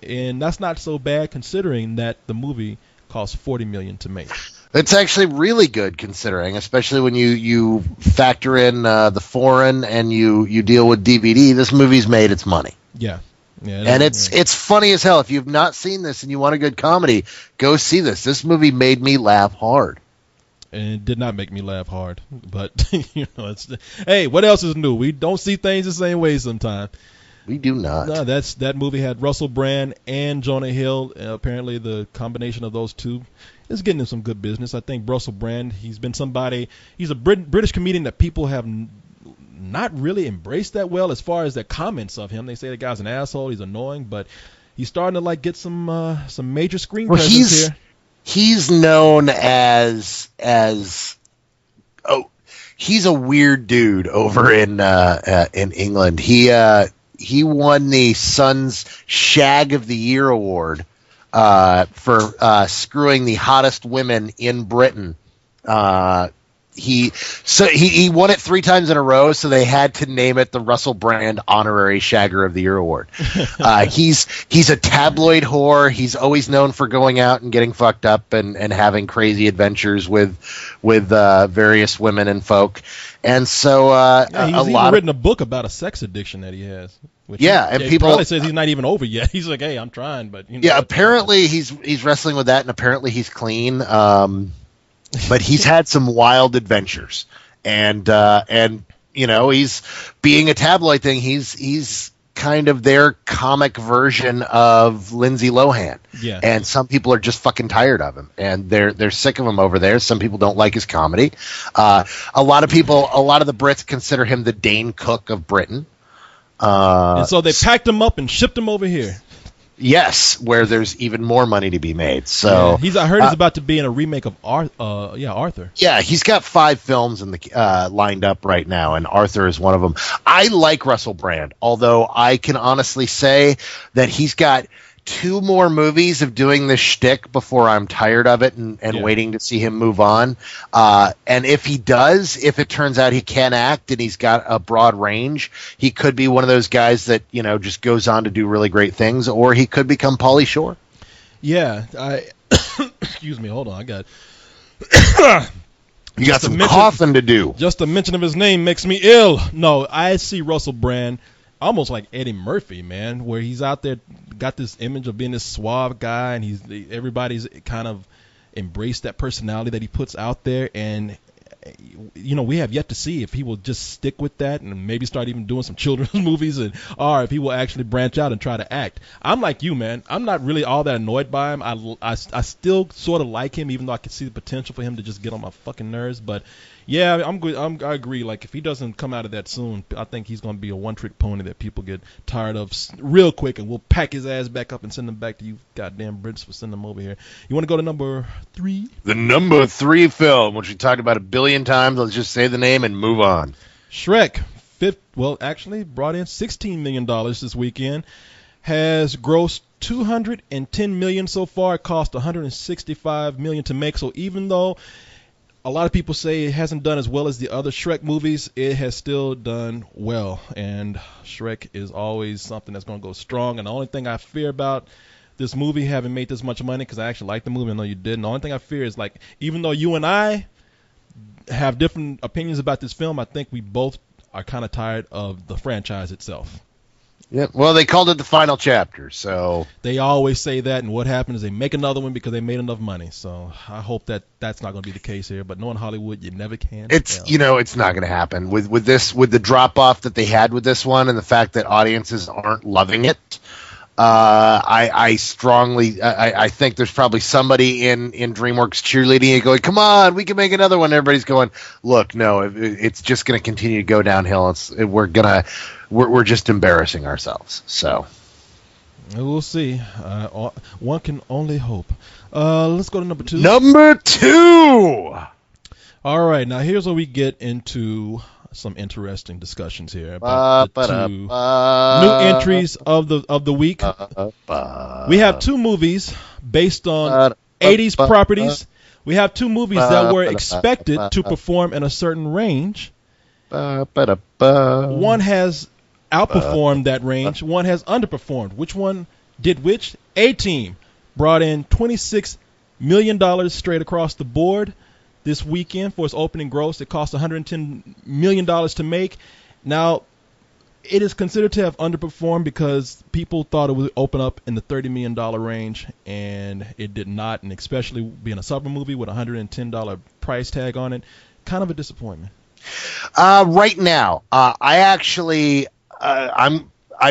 and that's not so bad considering that the movie cost $40 million to make. It's actually really good considering, especially when you factor in the foreign and you deal with DVD. This movie's made its money. Yeah. And it's funny as hell. If you've not seen this and you want a good comedy, go see this. This movie made me laugh hard. And it did not make me laugh hard, but hey, what else is new? We don't see things the same way sometimes. We do not. No, that movie had Russell Brand and Jonah Hill. Apparently, the combination of those two is getting him some good business. I think Russell Brand, he's a British comedian that people have not really embraced that well as far as their comments of him. They say the guy's an asshole, he's annoying, but he's starting to get some major screen presence here. He's known as he's a weird dude over in England. He won the Sun's Shag of the Year award for screwing the hottest women in Britain. He won it 3 times in a row, so they had to name it the Russell Brand Honorary Shagger of the Year award. He's a tabloid whore. He's always known for going out and getting fucked up and having crazy adventures with various women and folk. And so he's even written a book about a sex addiction that he has. People probably says he's not even over yet. He's like, hey, I'm trying, but apparently he's wrestling with that, and apparently he's clean. But he's had some wild adventures, and he's being a tabloid thing. He's kind of their comic version of Lindsay Lohan. Yeah. And some people are just fucking tired of him, and they're sick of him over there. Some people don't like his comedy. A lot of the Brits consider him the Dane Cook of Britain. And so they packed him up and shipped him over here. Yes, where there's even more money to be made. So I heard he's about to be in a remake of Arthur. Yeah, he's got 5 films in the lined up right now, and Arthur is one of them. I like Russell Brand, although I can honestly say that he's got 2 more movies of doing this shtick before I'm tired of it and waiting to see him move on. And if it turns out he can act and he's got a broad range, he could be one of those guys that, just goes on to do really great things, or he could become Pauly Shore. Yeah, Excuse me, hold on, I got. You got some coughing to do. Just the mention of his name makes me ill. No, I see Russell Brand almost like Eddie Murphy, man, where he's out there, got this image of being this suave guy, and everybody's kind of embraced that personality that he puts out there, and we have yet to see if he will just stick with that and maybe start even doing some children's movies, or if he will actually branch out and try to act. I'm like you, man. I'm not really all that annoyed by him. I still sort of like him, even though I can see the potential for him to just get on my fucking nerves. But yeah, I'm good. I agree. Like, if he doesn't come out of that soon, I think he's going to be a one-trick pony that people get tired of real quick, and we'll pack his ass back up and send him back to you goddamn Brits for sending him over here. You want to go to number 3? The number 3 film, which we talked about a billion times. Let's just say the name and move on. Shrek, actually brought in $16 million this weekend. Has grossed $210 million so far. It cost $165 million to make. So even though a lot of people say it hasn't done as well as the other Shrek movies, it has still done well. And Shrek is always something that's going to go strong. And the only thing I fear about this movie having made this much money, because I actually like the movie, I know you didn't. The only thing I fear is, like, even though you and I have different opinions about this film, I think we both are kind of tired of the franchise itself. Yeah, well, they called it the final chapter, so they always say that, and what happens is they make another one because they made enough money. So I hope that that's not going to be the case here. But knowing Hollywood, you never can. It's it's not going to happen with the drop off that they had with this one, and the fact that audiences aren't loving it. I think there's probably somebody in DreamWorks cheerleading it, going, "Come on, we can make another one." Everybody's going, "Look, no, it's just going to continue to go downhill. We're just embarrassing ourselves." So we'll see. One can only hope. Let's go to number 2. Number 2. All right, now here's where we get into some interesting discussions here about the 2 new entries of the week. We have 2 movies based on 80s properties. We have 2 movies that were expected to perform in a certain range. One has outperformed that range. One has underperformed. Which one did which? A-Team brought in $26 million straight across the board this weekend for its opening gross. It cost $110 million to make. Now, it is considered to have underperformed because people thought it would open up in the $30 million range, and it did not, and especially being a summer movie with a $110 price tag on it, kind of a disappointment. Right now, I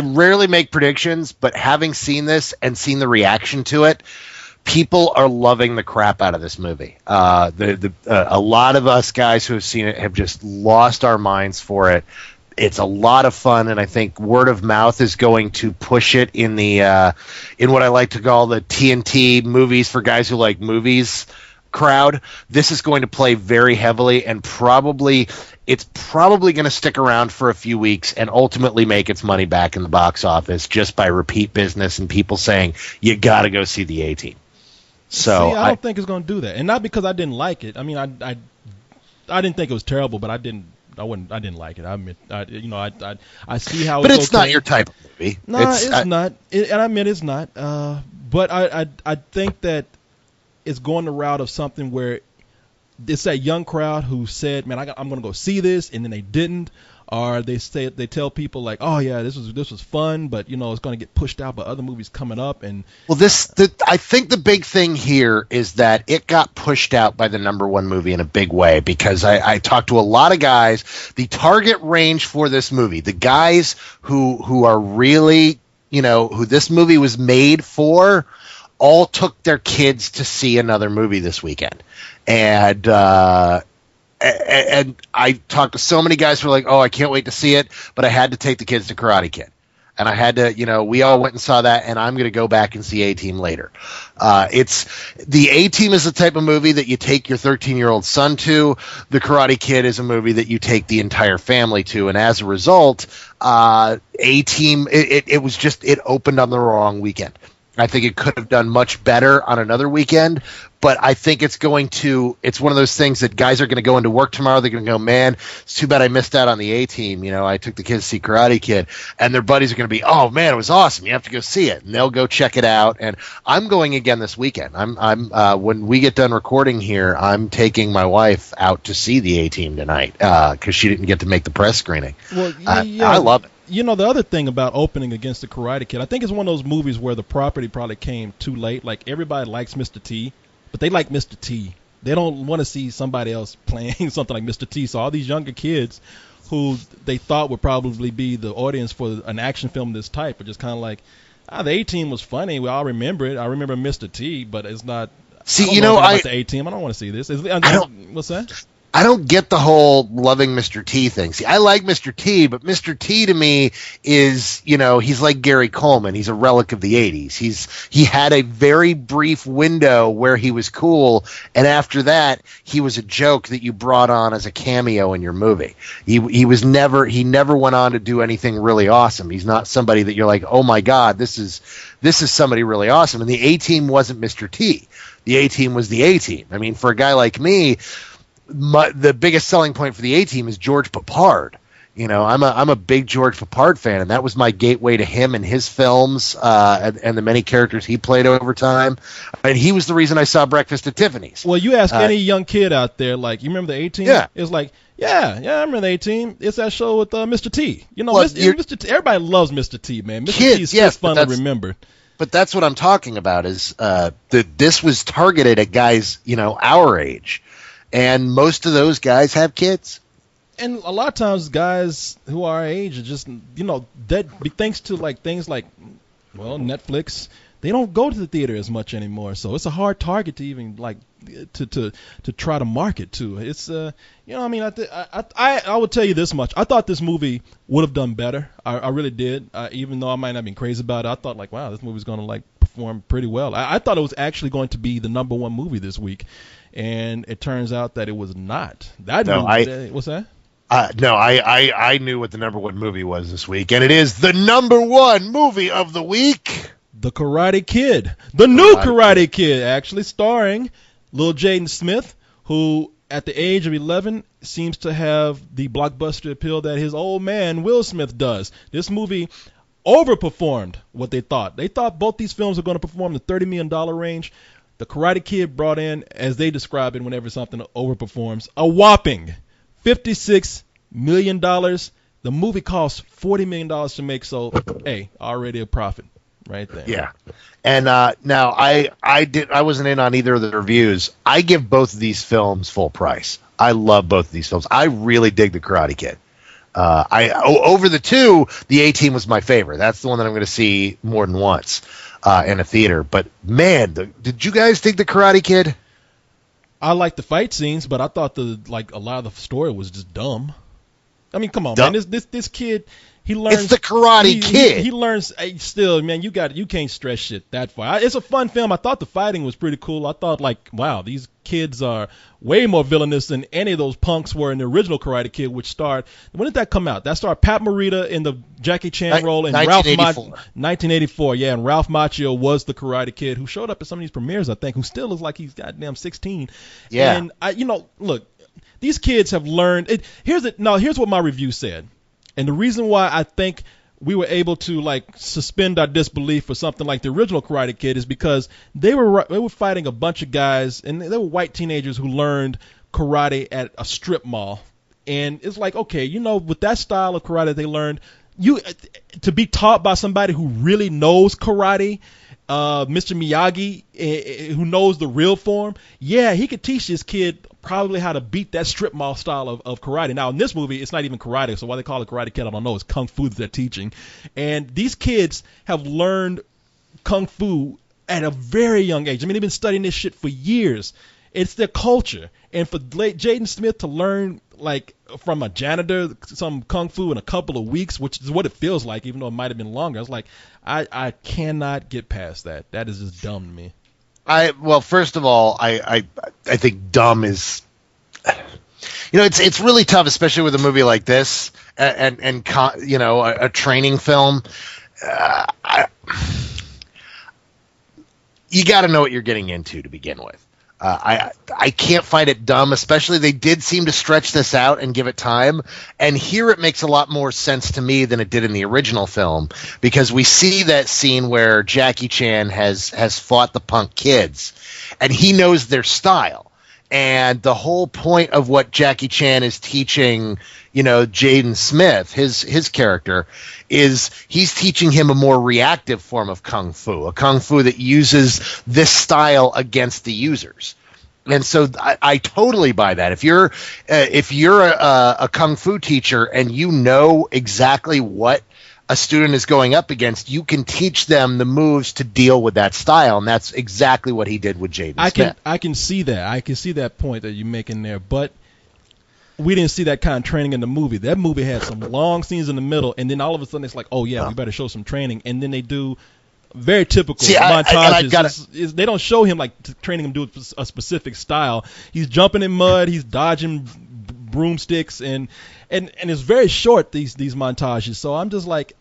rarely make predictions, but having seen this and seen the reaction to it, people are loving the crap out of this movie. A lot of us guys who have seen it have just lost our minds for it. It's a lot of fun, and I think word of mouth is going to push it in what I like to call the TNT movies for guys who like movies crowd. This is going to play very heavily, and it's probably going to stick around for a few weeks and ultimately make its money back in the box office just by repeat business and people saying, you got to go see the A-Team. So I don't think it's going to do that, and not because I didn't like it. I mean, I didn't think it was terrible, but I didn't like it. I mean, I see how. But it's okay. Not your type of movie. No, it's not. And I mean, it's not. But I think that it's going the route of something where it's that young crowd who said, "Man, I'm going to go see this," and then they didn't. Or they tell people like, "Oh yeah, this was fun," but it's going to get pushed out by other movies coming up. And well, I think the big thing here is that it got pushed out by the number 1 movie in a big way, because I talked to a lot of guys. The target range for this movie, the guys who are really who this movie was made for, all took their kids to see another movie this weekend, and I talked to so many guys who were like, "Oh, I can't wait to see it," but I had to take the kids to Karate Kid. And I had to, we all went and saw that, and I'm going to go back and see A-Team later. The A-Team is the type of movie that you take your 13-year-old son to. The Karate Kid is a movie that you take the entire family to. And as a result, A-Team, it opened on the wrong weekend. I think it could have done much better on another weekend, but I think it's one of those things that guys are going to go into work tomorrow. They're going to go, man, it's too bad I missed out on the A-Team. I took the kids to see Karate Kid, and their buddies are going to be, oh man, it was awesome. You have to go see it, and they'll go check it out. And I'm going again this weekend. I'm when we get done recording here, I'm taking my wife out to see the A-Team tonight because she didn't get to make the press screening. Well, I love it. The other thing about opening against the Karate Kid, I think it's one of those movies where the property probably came too late. Like, everybody likes Mr. T, but they like Mr. T. They don't want to see somebody else playing something like Mr. T. So all these younger kids who they thought would probably be the audience for an action film of this type are just kind of like, the A-Team was funny. We all remember it. I remember Mr. T, but it's not. See, about the A-Team. I don't want to see this. What's that? I don't get the whole loving Mr. T thing. See, I like Mr. T, but Mr. T to me is, he's like Gary Coleman. He's a relic of the 80s. He had a very brief window where he was cool, and after that, he was a joke that you brought on as a cameo in your movie. He never went on to do anything really awesome. He's not somebody that you're like, oh my God, this is somebody really awesome. And the A-Team wasn't Mr. T. The A-Team was the A-Team. I mean, for a guy like me, the biggest selling point for the A-Team is George Peppard. I'm a big George Peppard fan, and that was my gateway to him and his films and the many characters he played over time. And he was the reason I saw Breakfast at Tiffany's. Well, you ask any young kid out there, like, you remember the A-Team? Yeah. It's like, yeah, I remember the A-Team. It's that show with Mr. T. Mr. T. Everybody loves Mr. T, man. Mr. T is just fun to remember. But that's what I'm talking about is that this was targeted at guys, our age. And most of those guys have kids. And a lot of times guys who are our age are just, that thanks to things like, Netflix, they don't go to the theater as much anymore. So it's a hard target to even to try to market to. It's, I will tell you this much. I thought this movie would have done better. I really did. Even though I might not have been crazy about it, I thought wow, this movie's going to perform pretty well. I thought it was actually going to be the number one movie this week. And it turns out that it was not. What's that? No, I knew what the number one movie was this week, and it is the number one movie of the week. The Karate Kid. The new Karate Kid, actually starring Lil Jaden Smith, who at the age of 11 seems to have the blockbuster appeal that his old man Will Smith does. This movie overperformed what they thought. They thought both these films were going to perform the $30 million range. The Karate Kid brought in, as they describe it whenever something overperforms, a whopping $56 million. The movie cost $40 million to make, so, hey, already a profit right there. Yeah. And now I wasn't in on either of the reviews. I give both of these films full price. I love both of these films. I really dig The Karate Kid. Over the two, the A-Team was my favorite. That's the one that I'm going to see more than once. In a theater, but man, did you guys think The Karate Kid? I liked the fight scenes, but I thought a lot of the story was just dumb. I mean, come on, dumb. Man, this kid, he learns. It's The Karate Kid. He learns still, man. You can't stress shit that far. It's a fun film. I thought the fighting was pretty cool. I thought wow, these kids are way more villainous than any of those punks were in the original Karate Kid, which starred. When did that come out? That starred Pat Morita in the Jackie Chan role and 1984. Yeah, and Ralph Macchio was the Karate Kid who showed up at some of these premieres, I think, who still looks like he's goddamn 16. Yeah. And look, these kids have learned it. Here's what my review said. And the reason why I think we were able to suspend our disbelief for something like the original Karate Kid is because they were fighting a bunch of guys, and they were white teenagers who learned karate at a strip mall. And it's like, okay, with that style of karate they learned, to be taught by somebody who really knows karate, Mr. Miyagi, who knows the real form, yeah, he could teach this kid probably how to beat that strip mall style of karate. Now, in this movie, it's not even karate, so why they call it Karate Kid, I don't know. It's Kung Fu that they're teaching. And these kids have learned Kung Fu at a very young age. I mean, they've been studying this shit for years. It's their culture. And for Jaden Smith to learn, from a janitor, some Kung Fu in a couple of weeks, which is what it feels like, even though it might have been longer, I was like, I cannot get past that. That is just dumb to me. First of all, I think dumb is, it's really tough, especially with a movie like this and a training film. you got to know what you're getting into to begin with. I can't find it dumb, especially they did seem to stretch this out and give it time. And here it makes a lot more sense to me than it did in the original film, because we see that scene where Jackie Chan has fought the punk kids, and he knows their style. And the whole point of what Jackie Chan is teaching, Jaden Smith, his character, is he's teaching him a more reactive form of kung fu, a kung fu that uses this style against the users. And so I totally buy that. If you're a kung fu teacher and you know exactly what a student is going up against, you can teach them the moves to deal with that style, and that's exactly what he did with Jaden Smith. I can see that. I can see that point that you're making there, but we didn't see that kind of training in the movie. That movie had some long scenes in the middle, and then all of a sudden it's like, oh yeah, we better show some training, and then they do very typical montages. They don't show him like training him to do a specific style. He's jumping in mud, he's dodging broomsticks, and it's very short, these montages. So I'm just like,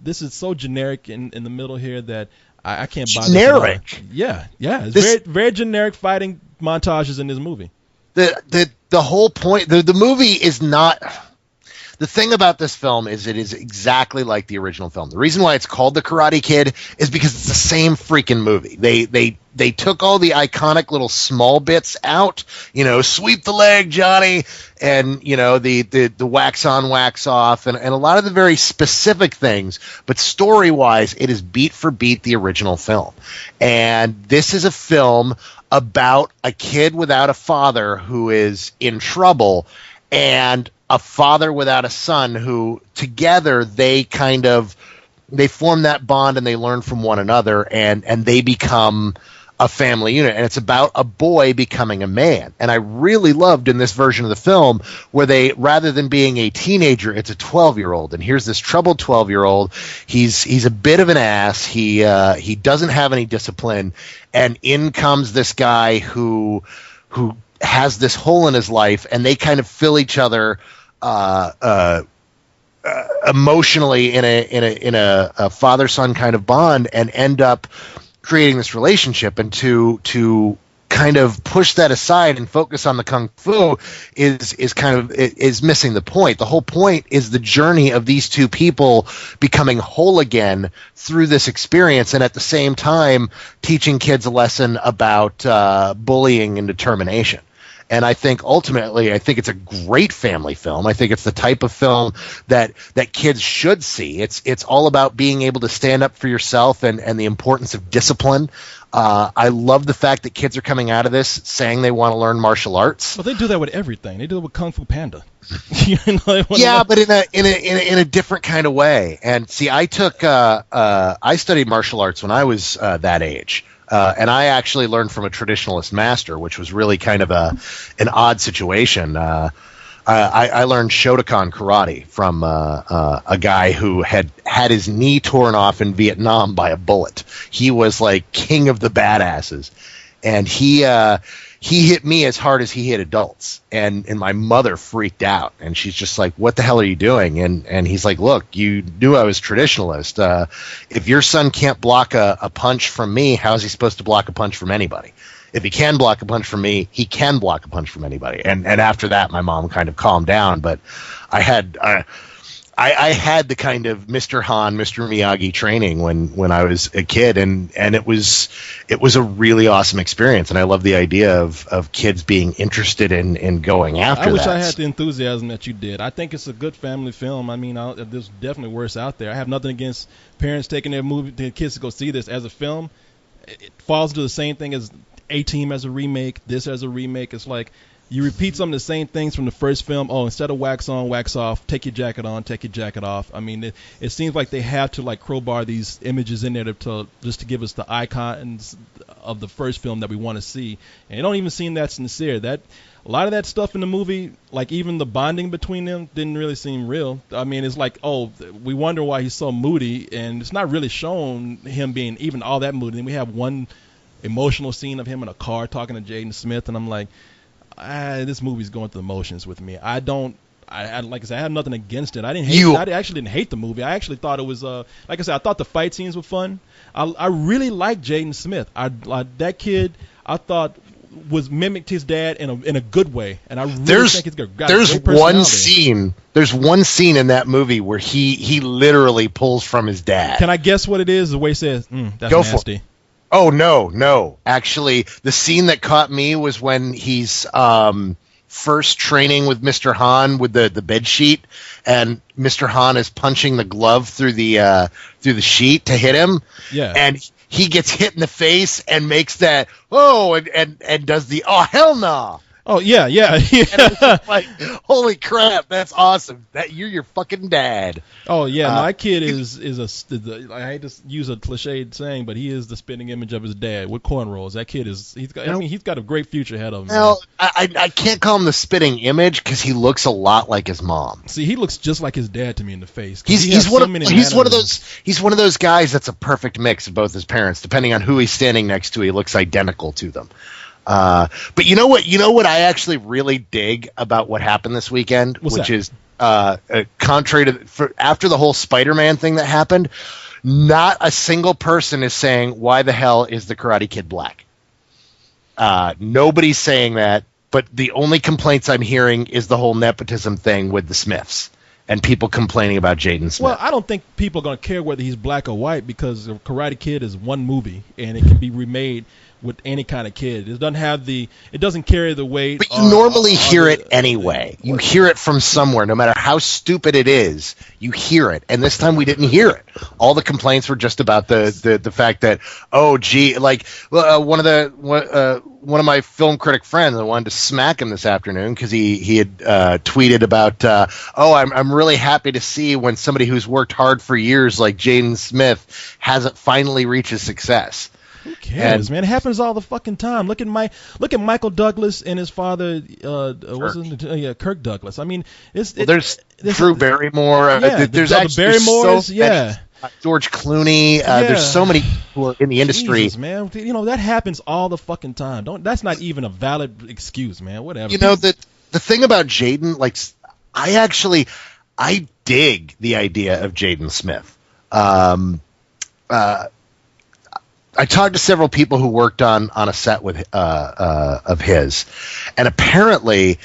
this is so generic in the middle here that I can't buy this. Generic. Yeah. It's very very generic fighting montages in this movie. The whole point, the movie is not. The thing about this film is it is exactly like the original film. The reason why it's called The Karate Kid is because it's the same freaking movie. They took all the iconic little small bits out, sweep the leg, Johnny, and the wax on, wax off, and a lot of the very specific things. But story-wise, it is beat for beat the original film. And this is a film about a kid without a father who is in trouble, and a father without a son who together they form that bond, and they learn from one another, and they become a family unit. And it's about a boy becoming a man. And I really loved in this version of the film where they, rather than being a teenager, it's a 12-year-old. And here's this troubled 12-year-old. He's a bit of an ass. He doesn't have any discipline. And in comes this guy who has this hole in his life, and they kind of fill each other emotionally in a father-son kind of bond, and end up creating this relationship. And to kind of push that aside and focus on the kung fu is missing the point. The whole point is the journey of these two people becoming whole again through this experience, and at the same time teaching kids a lesson about bullying and determination. And I think ultimately, it's a great family film. I think it's the type of film that kids should see. It's all about being able to stand up for yourself and the importance of discipline. I love the fact that kids are coming out of this saying they want to learn martial arts. Well, they do that with everything. They do it with Kung Fu Panda. Yeah, but in a different kind of way. And see, I studied martial arts when I was that age. And I actually learned from a traditionalist master, which was really kind of an odd situation. I learned Shotokan karate from a guy who had his knee torn off in Vietnam by a bullet. He was like king of the badasses, and he hit me as hard as he hit adults. And my mother freaked out, and she's just like, "What the hell are you doing?" And he's like, "Look, you knew I was traditionalist. If your son can't block a punch from me, how is he supposed to block a punch from anybody? If he can block a punch from me, he can block a punch from anybody." And after that, my mom kind of calmed down. But I had the kind of Mr. Han, Mr. Miyagi training when I was a kid, and it was a really awesome experience. And I love the idea of kids being interested in going after that. I wish I had the enthusiasm that you did. I think it's a good family film. I mean, there's definitely worse out there. I have nothing against parents taking their kids to go see this as a film. It falls into the same thing as A-Team as a remake, this as a remake. It's like you repeat some of the same things from the first film. Oh, instead of wax on, wax off, take your jacket on, take your jacket off. I mean, it seems like they have to like crowbar these images in there just to give us the icons of the first film that we want to see. And it don't even seem that sincere. A lot of that stuff in the movie, like even the bonding between them, didn't really seem real. I mean, it's like, oh, we wonder why he's so moody, and it's not really shown him being even all that moody. And we have one emotional scene of him in a car talking to Jaden Smith, and I'm like, this movie's going through the motions with me. I don't like I said, I have nothing against it. I actually didn't hate the movie. I actually thought it was like I said, I thought the fight scenes were fun. I really liked Jaden Smith. That kid I thought was mimicked his dad in a good way, and I really think he's got a great personality. There's one scene in that movie where he literally pulls from his dad. Can I guess what it is? The way he says, "That's Go nasty." For it. Oh no! Actually, the scene that caught me was when he's first training with Mr. Han with the bed sheet, and Mr. Han is punching the glove through the sheet to hit him. Yeah, and he gets hit in the face and makes that and does the hell no. Oh yeah. And I was like, holy crap, that's awesome! That you're your fucking dad. Oh yeah, my kid is I hate to use a cliched saying, but he is the spitting image of his dad with cornrows. That kid he's got a great future ahead of him. Well, I can't call him the spitting image because he looks a lot like his mom. See, he looks just like his dad to me in the face. He's one of those guys that's a perfect mix of both his parents. Depending on who he's standing next to, he looks identical to them. But you know what I actually really dig about what happened this weekend, is contrary to after the whole Spider-Man thing that happened, not a single person is saying why the hell is the Karate Kid black. Nobody's saying that, but the only complaints I'm hearing is the whole nepotism thing with the Smiths and people complaining about Jaden Smith. Well, I don't think people are going to care whether he's black or white because Karate Kid is one movie and it can be remade with any kind of kid. It doesn't carry the weight. But you normally hear it anyway. You hear it from somewhere, no matter how stupid it is. You hear it, and this time we didn't hear it. All the complaints were just about the fact that one of my film critic friends, I wanted to smack him this afternoon because he had tweeted about I'm really happy to see when somebody who's worked hard for years like Jaden Smith hasn't finally reached success. Who cares, man? It happens all the fucking time. Look at Michael Douglas and his father, Kirk Douglas. I mean, there's Drew Barrymore. There's Barrymores. George Clooney. There's so many who are in the industry. Jesus, man, that happens all the fucking time. That's not even a valid excuse, man. Whatever. The thing about Jaden, I dig the idea of Jaden Smith. I talked to several people who worked on a set with of his, and apparently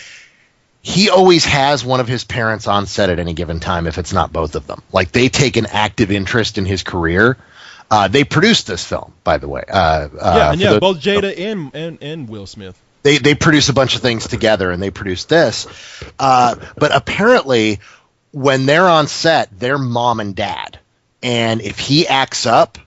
he always has one of his parents on set at any given time if it's not both of them. Like, they take an active interest in his career. They produced this film, by the way. Both Jada and Will Smith. They produce a bunch of things together, and they produced this. But apparently, when they're on set, they're mom and dad, and if he acts up,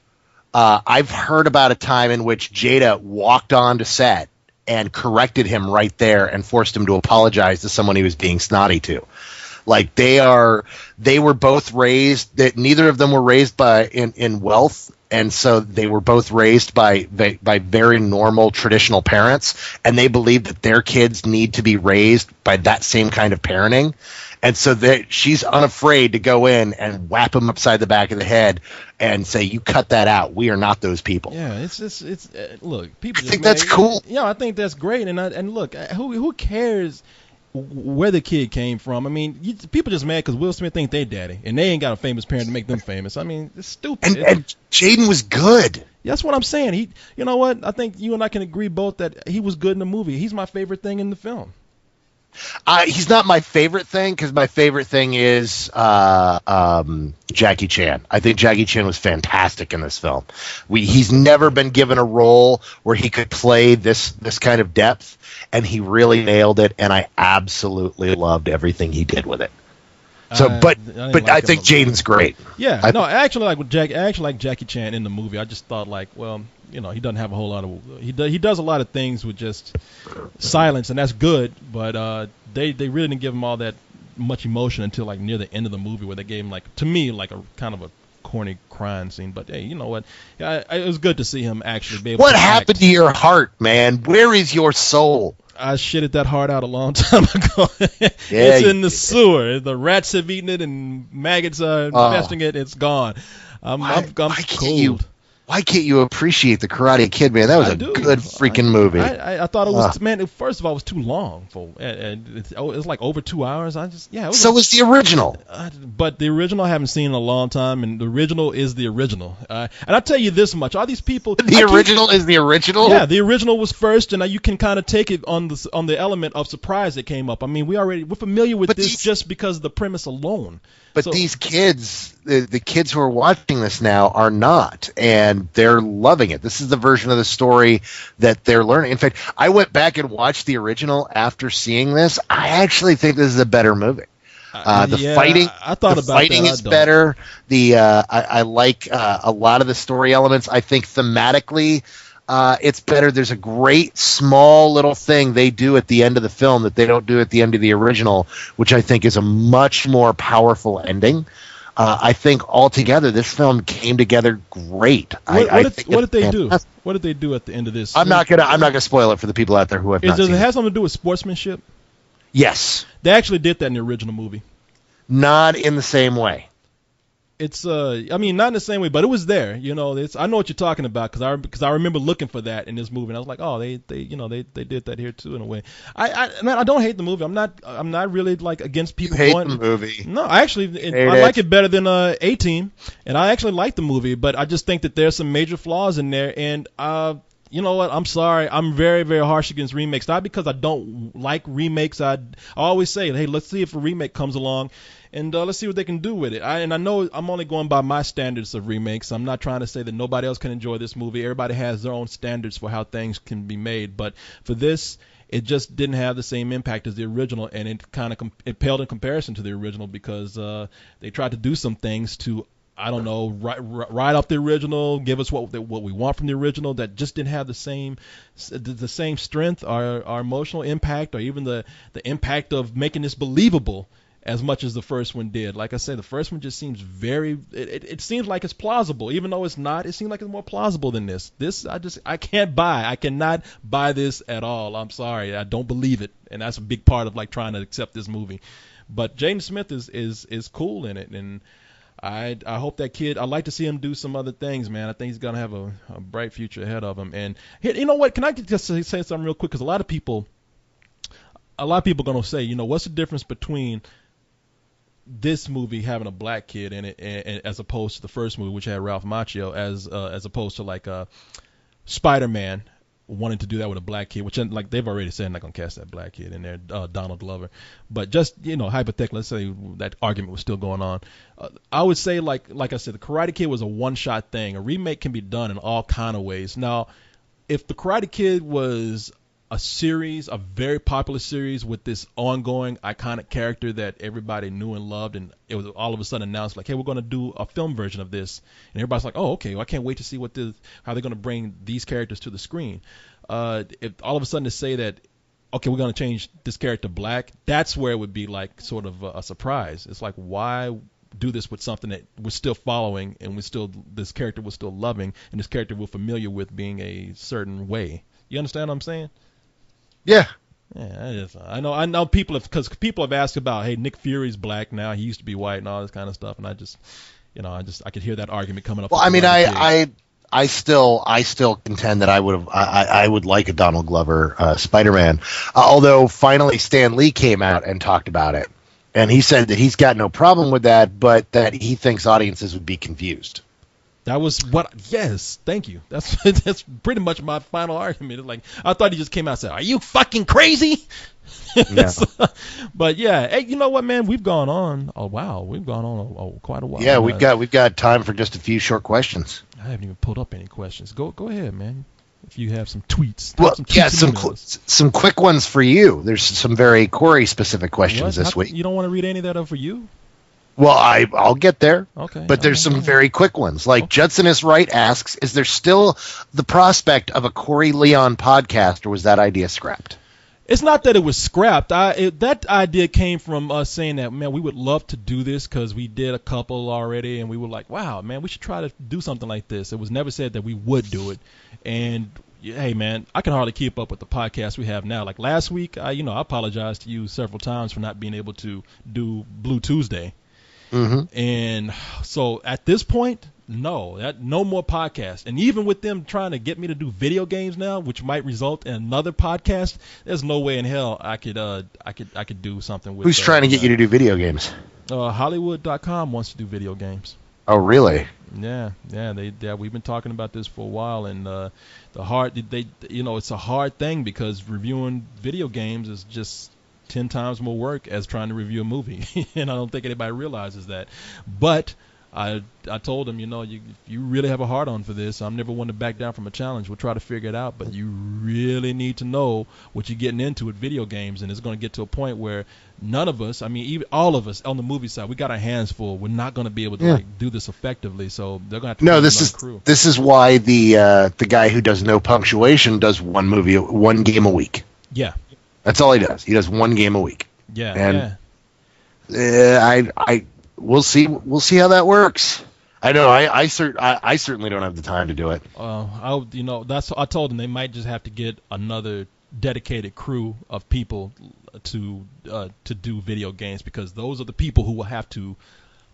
I've heard about a time in which Jada walked onto set and corrected him right there and forced him to apologize to someone he was being snotty to. Like, they were both raised, that neither of them were raised in wealth, and so they were both raised by very normal traditional parents, and they believe that their kids need to be raised by that same kind of parenting. And so she's unafraid to go in and whap him upside the back of the head and say, "You cut that out. We are not those people." Yeah, look, people. I think that's cool. Yeah, I think that's great. And look, who cares where the kid came from? I mean, people just mad because Will Smith think they daddy, and they ain't got a famous parent to make them famous. I mean, it's stupid. And Jaden was good. That's what I'm saying. You know what? I think you and I can agree both that he was good in the movie. He's my favorite thing in the film. He's not my favorite thing because my favorite thing is Jackie Chan. I think Jackie Chan was fantastic in this film. He's never been given a role where he could play this kind of depth, and he really nailed it. And I absolutely loved everything he did with it. So, I think Jaden's great. Yeah, I actually like Jackie Chan in the movie. I just thought, he doesn't have a whole lot of. He does a lot of things with just silence, and that's good. But they really didn't give him all that much emotion until near the end of the movie, where they gave him a kind of a corny crying scene. But hey, you know what? It was good to see him actually be able. What happened to your heart, man? Where is your soul? I shitted that heart out a long time ago. It's in the sewer. The rats have eaten it, and maggots are infesting it. It's gone. I'm cold. Why can't you appreciate the Karate Kid, man? That was good freaking movie. I thought it was, man. First of all, it was too long it was like over 2 hours. So was the original. But the original I haven't seen in a long time, and the original is the original. And I'll tell you this much: all these people. The original is the original. Yeah, the original was first, and you can kind of take it on the element of surprise that came up. I mean, we're familiar with this just because of the premise alone. But these kids, the kids who are watching this now are not, and they're loving it. This is the version of the story that they're learning. In fact, I went back and watched the original after seeing this. I actually think this is a better movie. Fighting, I thought the about fighting that. is better. I like a lot of the story elements. I think thematically, it's better. There's a great small little thing they do at the end of the film that they don't do at the end of the original, which I think is a much more powerful ending. I think altogether this film came together great. What did they do? What did they do at the end of this? I'm not gonna spoil it for the people out there who have not seen it. Does it have something to do with sportsmanship? Yes. They actually did that in the original movie. Not in the same way. It's I mean, not in the same way, but it was there. I know what you're talking about because I remember looking for that in this movie, and I was like, oh, they did that here too in a way. I don't hate the movie. I'm not really like against people. You hate the movie? No, I like it better than A-Team, and I actually like the movie, but I just think that there's some major flaws in there, and you know what? I'm sorry. I'm very, very harsh against remakes. Not because I don't like remakes. I always say, hey, let's see if a remake comes along, and let's see what they can do with it. And I know I'm only going by my standards of remakes. I'm not trying to say that nobody else can enjoy this movie. Everybody has their own standards for how things can be made. But for this, it just didn't have the same impact as the original, and it kind of it paled in comparison to the original because they tried to do some things to, I don't know, write off the original, give us what we want from the original that just didn't have the same strength or emotional impact or even the impact of making this believable as much as the first one did. Like I said, the first one just seems it seems like it's plausible, even though it's not. It seems like it's more plausible than this. This I cannot buy this at all. I'm sorry, I don't believe it, and that's a big part of like trying to accept this movie. But Jaden Smith is cool in it, and I hope that kid. I'd like to see him do some other things, man. I think he's gonna have a bright future ahead of him. And you know what? Can I just say something real quick? Because a lot of people are gonna say, what's the difference between this movie having a black kid in it, and as opposed to the first movie, which had Ralph Macchio, as opposed to like Spider-Man wanting to do that with a black kid, which like they've already said they're not gonna cast that black kid in there, Donald Glover. But just hypothetically, let's say that argument was still going on. I would say like I said, the Karate Kid was a one-shot thing. A remake can be done in all kind of ways. Now, if the Karate Kid was a series, a very popular series with this ongoing iconic character that everybody knew and loved, and it was all of a sudden announced like, hey, we're going to do a film version of this, and everybody's like, oh, okay, well, I can't wait to see how they're going to bring these characters to the screen. If all of a sudden to say that, okay, we're going to change this character black, that's where it would be like sort of a surprise. It's like, why do this with something that we're still following and this character we're still loving, and this character we're familiar with being a certain way? You understand what I'm saying? Yeah. Yeah, I know people have asked about, hey, Nick Fury's black now, he used to be white and all this kind of stuff, and I could hear that argument coming up. Well, I mean, I still contend that I would like a Donald Glover Spider-Man, although finally Stan Lee came out and talked about it, and he said that he's got no problem with that, but that he thinks audiences would be confused. That was yes, thank you. That's pretty much my final argument. Like, I thought he just came out and said, are you fucking crazy? Yeah. But yeah, hey, you know what, man? We've gone on a while. We've gone on quite a while. Yeah, we've got time for just a few short questions. I haven't even pulled up any questions. Go ahead, man. If you have some tweets. Well, some quick ones for you. There's some very Corey specific questions this week. You don't want to read any that are for you? Well, I'll get there. Okay. But there's some very quick ones. Like Judson is Right asks, is there still the prospect of a Corey Leon podcast, or was that idea scrapped? It's not that it was scrapped. That idea came from us saying that, man, we would love to do this because we did a couple already, and we were like, wow, man, we should try to do something like this. It was never said that we would do it. And hey, man, I can hardly keep up with the podcast we have now. Like last week, I apologized to you several times for not being able to do Blue Tuesday. Mm-hmm. And so at this point, No more podcasts. And even with them trying to get me to do video games now, which might result in another podcast, there's no way in hell I could do something with. Who's trying to get you to do video games? Hollywood.com wants to do video games. Oh, really? Yeah. We've been talking about this for a while, and it's a hard thing because reviewing video games is just 10 times more work as trying to review a movie, and I don't think anybody realizes that. But I told him, if you really have a hard on for this, I'm never one to back down from a challenge. We'll try to figure it out, but you really need to know what you're getting into with video games, and it's going to get to a point where none of us, even all of us on the movie side, we got our hands full. We're not going to be able to do this effectively, so they're going to have to crew. This is why the guy who does no punctuation does one game a week. Yeah, that's all he does. He does one game a week. Yeah, and we'll see how that works. I know I certainly don't have the time to do it. I told them they might just have to get another dedicated crew of people to do video games, because those are the people who will have to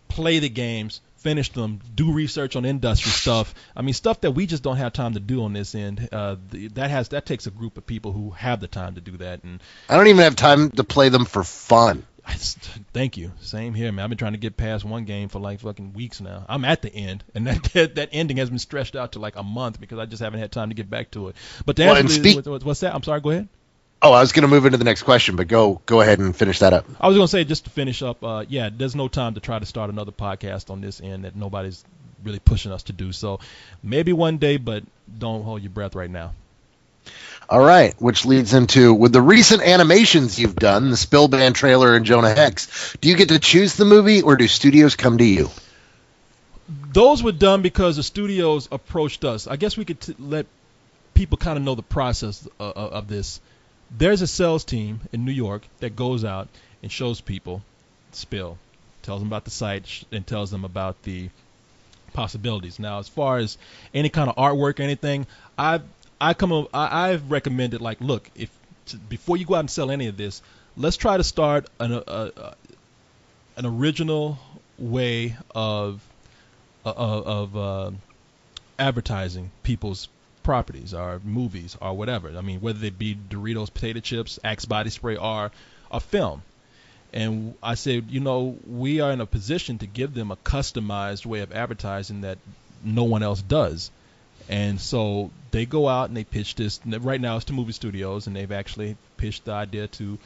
play the games, finish them, do research on industry stuff. Stuff that we just don't have time to do on this end. That takes a group of people who have the time to do that. And I don't even have time to play them for fun. Thank you. Same here, man. I've been trying to get past one game for like fucking weeks now. I'm at the end, and that ending has been stretched out to like a month because I just haven't had time to get back to it. But what's that? I'm sorry. Go ahead. Oh, I was going to move into the next question, but go ahead and finish that up. I was going to say, just to finish up, there's no time to try to start another podcast on this end that nobody's really pushing us to do. So maybe one day, but don't hold your breath right now. All right, which leads into, with the recent animations you've done, the Spillband trailer and Jonah Hex, do you get to choose the movie, or do studios come to you? Those were done because the studios approached us. I guess we could let people kind of know the process of this. There's a sales team in New York that goes out and shows people Spill, tells them about the site, and tells them about the possibilities. Now, as far as any kind of artwork or anything, I've recommended, like, look, before you go out and sell any of this, let's try to start an original way of advertising people's properties or movies or whatever. Whether they be Doritos potato chips, Axe body spray, or a film. And I said, we are in a position to give them a customized way of advertising that no one else does. And so they go out and they pitch this. Right now it's to movie studios, and they've actually pitched the idea to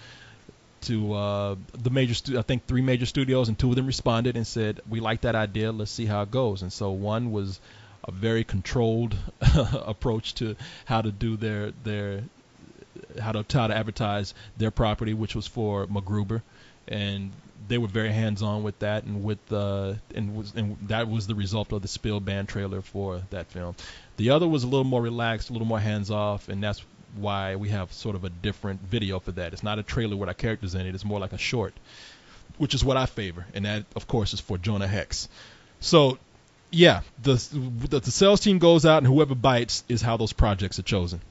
the major I think 3 major studios, and 2 of them responded and said, we like that idea, let's see how it goes. And so one was a very controlled approach to how to do how to advertise their property, which was for MacGruber, and they were very hands-on with that, and that was the result of the Spillband trailer for that film. The other was a little more relaxed, a little more hands-off, and that's why we have sort of a different video for that. It's not a trailer with our characters in it. It's more like a short, which is what I favor, and that, of course, is for Jonah Hex. So, yeah, the sales team goes out, and whoever bites is how those projects are chosen.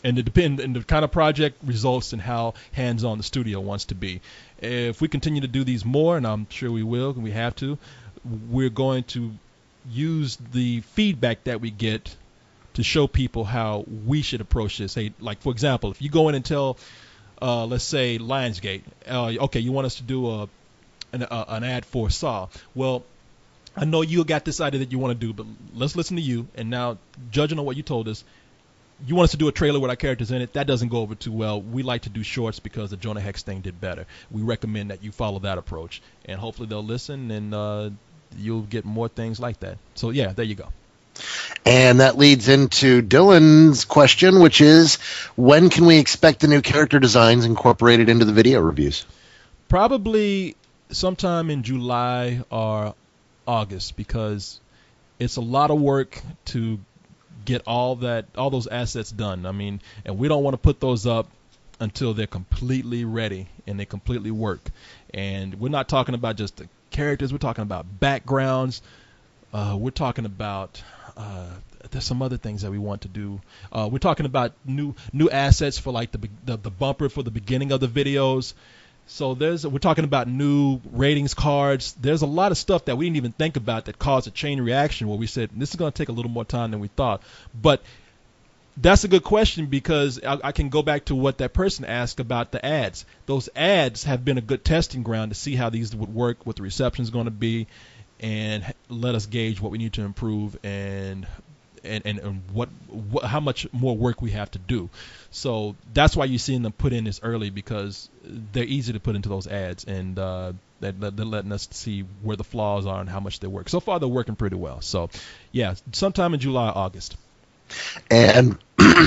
And the kind of project results in how hands-on the studio wants to be. If we continue to do these more, and I'm sure we will, and we have to, we're going to use the feedback that we get to show people how we should approach this. Hey, like, for example, if you go in and tell, let's say, Lionsgate, okay, you want us to do an ad for Saw. Well, I know you got this idea that you want to do, but let's listen to you. And now, judging on what you told us, you want us to do a trailer with our characters in it. That doesn't go over too well. We like to do shorts because the Jonah Hex thing did better. We recommend that you follow that approach, and hopefully they'll listen, and you'll get more things like that. So, yeah, there you go. And that leads into Dylan's question, which is, when can we expect the new character designs incorporated into the video reviews? Probably sometime in July or August, because it's a lot of work to get all those assets done. And we don't want to put those up until they're completely ready and they completely work. And we're not talking about just the characters. We're talking about backgrounds. We're talking about there's some other things that we want to do. We're talking about new assets for like the bumper for the beginning of the videos. So we're talking about new ratings cards. There's a lot of stuff that we didn't even think about that caused a chain reaction where we said this is going to take a little more time than we thought. But that's a good question because I can go back to what that person asked about the ads. Those ads have been a good testing ground to see how these would work, what the reception is going to be, and let us gauge what we need to improve and what how much more work we have to do. So that's why you're seeing them put in this early, because they're easy to put into those ads, and they're letting us see where the flaws are and how much they work. So far, they're working pretty well. So, yeah, sometime in July, August. And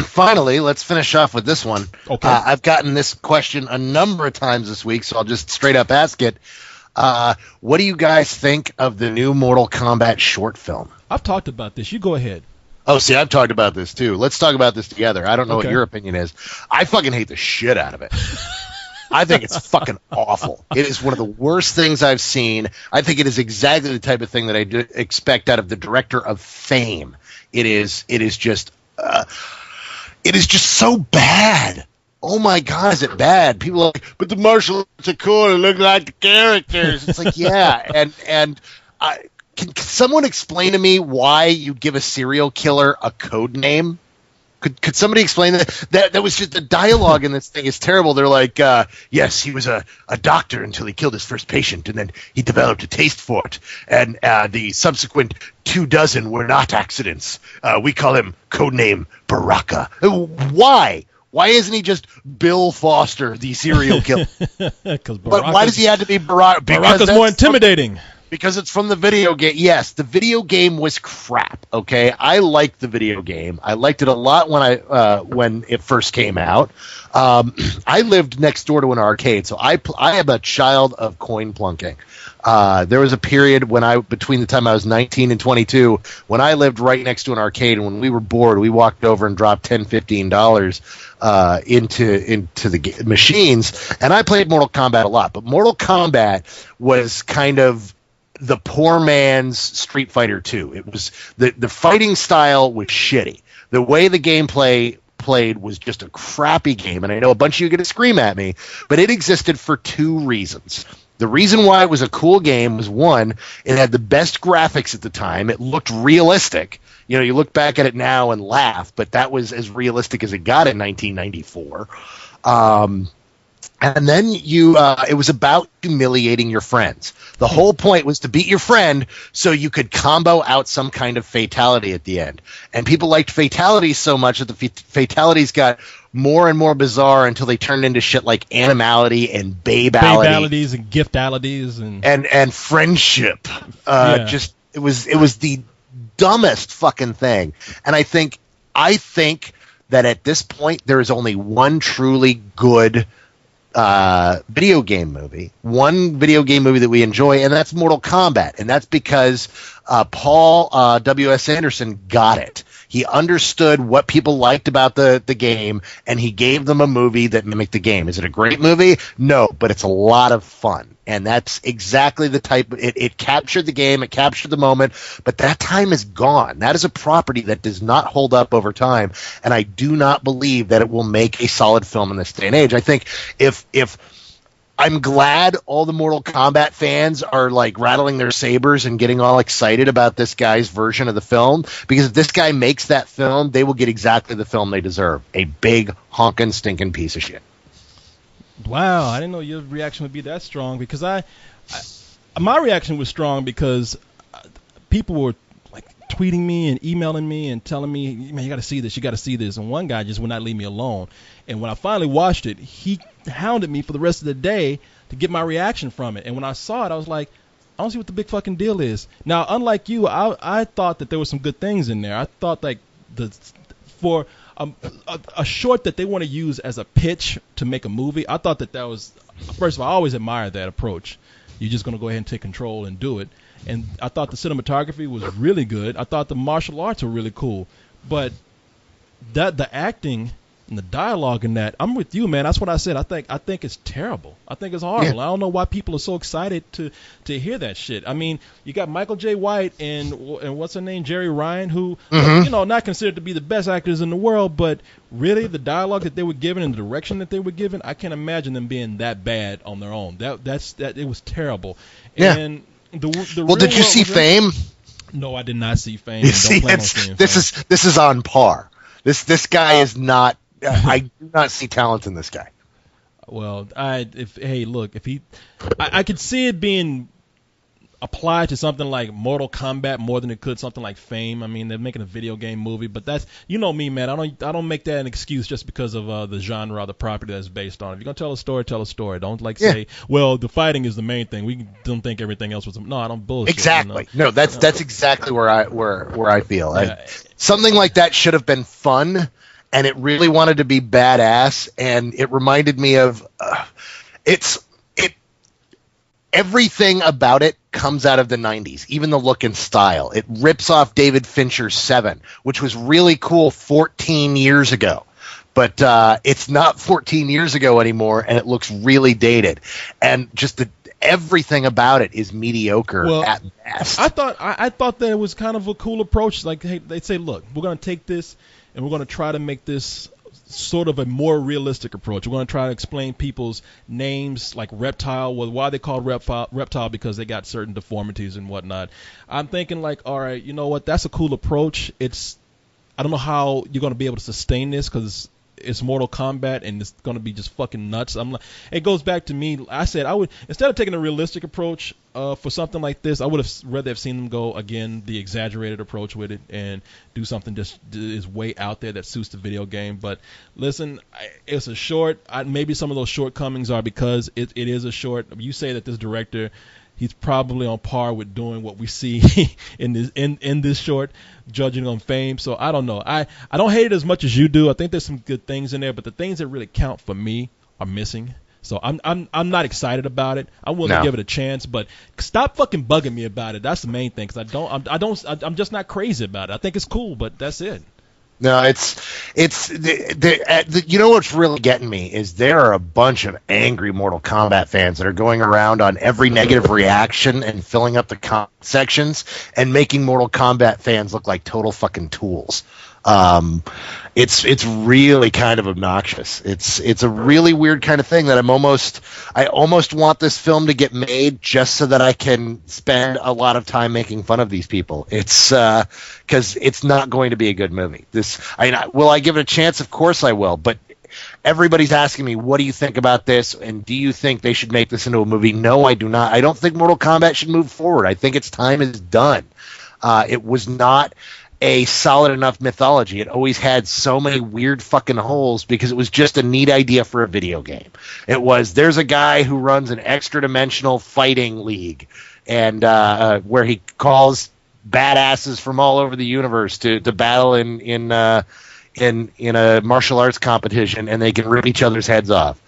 finally, let's finish off with this one. Okay. I've gotten this question a number of times this week, so I'll just straight up ask it. What do you guys think of the new Mortal Kombat short film? I've talked about this. You go ahead. Oh, see, I've talked about this too. Let's talk about this together. I don't know what your opinion is. I fucking hate the shit out of it. I think it's fucking awful. It is one of the worst things I've seen. I think it is exactly the type of thing that I do expect out of the director of Fame. It is just so bad. Oh my God, is it bad? People are like, but the martial arts are cool. They look like the characters. It's like, yeah, and can someone explain to me why you give a serial killer a code name? Could somebody explain that? That was just the dialogue in this thing is terrible. They're like, yes, he was a doctor until he killed his first patient, and then he developed a taste for it. And the subsequent 24 were not accidents. We call him codename Baraka. Why? Why isn't he just Bill Foster, the serial killer? But why does he have to be Baraka? Baraka's more intimidating. Because it's from the video game. Yes, the video game was crap. Okay, I liked the video game. I liked it a lot when it first came out. I lived next door to an arcade, so I am a child of coin plunking. There was a period between the time I was 19 and 22 when I lived right next to an arcade, and when we were bored, we walked over and dropped $10, $15 into the machines, and I played Mortal Kombat a lot. But Mortal Kombat was kind of the poor man's Street Fighter 2. It was the fighting style was shitty. The way the gameplay played was just a crappy game, and I know a bunch of you are going to scream at me, but it existed for two reasons. The reason why it was a cool game was, one, it had the best graphics at the time. It looked realistic. You know, you look back at it now and laugh, but that was as realistic as it got in 1994. And then it was about humiliating your friends. The whole point was to beat your friend so you could combo out some kind of fatality at the end. And people liked fatalities so much that the fatalities got more and more bizarre until they turned into shit like animality and babality. Babalities and giftalities and friendship. Just it was the dumbest fucking thing. And I think that at this point there is only one truly good video game movie, one video game movie that we enjoy, and that's Mortal Kombat. And that's because Paul W.S. Anderson got it. He understood what people liked about the game, and he gave them a movie that mimicked the game. Is it a great movie? No, but it's a lot of fun. And that's exactly the type. It captured the game, it captured the moment, but that time is gone. That is a property that does not hold up over time, and I do not believe that it will make a solid film in this day and age. I think if I'm glad all the Mortal Kombat fans are like rattling their sabers and getting all excited about this guy's version of the film, because if this guy makes that film, they will get exactly the film they deserve. A big, honking, stinking piece of shit. Wow, I didn't know your reaction would be that strong, because my reaction was strong because people were like tweeting me and emailing me and telling me, man, you got to see this. And one guy just would not leave me alone. And when I finally watched it, he hounded me for the rest of the day to get my reaction from it. And when I saw it, I was like, I don't see what the big fucking deal is. Now, unlike you, I thought that there were some good things in there. I thought like for a short that they want to use as a pitch to make a movie, I thought that was, first of all, I always admired that approach. You're just going to go ahead and take control and do it. And I thought the cinematography was really good. I thought the martial arts were really cool. But the acting, And the dialogue in that, I'm with you, man. That's what I said. I think it's terrible. I think it's horrible. Yeah. I don't know why people are so excited to hear that shit. I mean, you got Michael J. White and what's her name, Jerry Ryan, who not considered to be the best actors in the world, but really the dialogue that they were given and the direction that they were given, I can't imagine them being that bad on their own. That it was terrible. Yeah. And well, did you see Fame? No, I did not see Fame. You see, this is on par. This guy is not. I do not see talent in this guy. Well, I could see it being applied to something like Mortal Kombat more than it could something like Fame. I mean, they're making a video game movie, but that's, you know me, man. I don't make that an excuse just because of the genre or the property that's based on. If you're gonna tell a story, tell a story. Don't say, well, the fighting is the main thing. We don't think everything else was. No, I don't bullshit. Exactly. You know? No, that's exactly where I feel. Yeah. Something like that should have been fun, and it really wanted to be badass, and it reminded me of everything about it comes out of the 90s, even the look and style. It rips off David Fincher's Seven, which was really cool 14 years ago. But it's not 14 years ago anymore, and it looks really dated. And just everything about it is mediocre at best. I thought that it was kind of a cool approach. Like, hey, they'd say, look, we're going to take this, and we're going to try to make this sort of a more realistic approach. We're going to try to explain people's names, like Reptile. Well, why they called Reptile, because they got certain deformities and whatnot. I'm thinking, like, all right, you know what? That's a cool approach. I don't know how you're going to be able to sustain this, because it's Mortal Kombat and it's going to be just fucking nuts. It goes back to me. I said I would, instead of taking a realistic approach for something like this, I would have rather have seen them go again the exaggerated approach with it and do something just is way out there that suits the video game. But listen, it's a short. Maybe some of those shortcomings are because it is a short. You say that this director, he's probably on par with doing what we see in this short, judging on Fame. So I don't know. I don't hate it as much as you do. I think there's some good things in there, but the things that really count for me are missing. So I'm not excited about it. I'm willing to give it a chance, but stop fucking bugging me about it. That's the main thing, because I'm just not crazy about it. I think it's cool, but that's it. No, it's you know what's really getting me is there are a bunch of angry Mortal Kombat fans that are going around on every negative reaction and filling up the comment sections and making Mortal Kombat fans look like total fucking tools. It's really kind of obnoxious. It's a really weird kind of thing that I almost want this film to get made just so that I can spend a lot of time making fun of these people. It's because it's not going to be a good movie. Will I give it a chance? Of course I will. But everybody's asking me, what do you think about this? And do you think they should make this into a movie? No, I do not. I don't think Mortal Kombat should move forward. I think its time is done. It was not a solid enough mythology. It always had so many weird fucking holes because it was just a neat idea for a video game. There's a guy who runs an extra dimensional fighting league, and where he calls badasses from all over the universe to battle in a martial arts competition, and they can rip each other's heads off.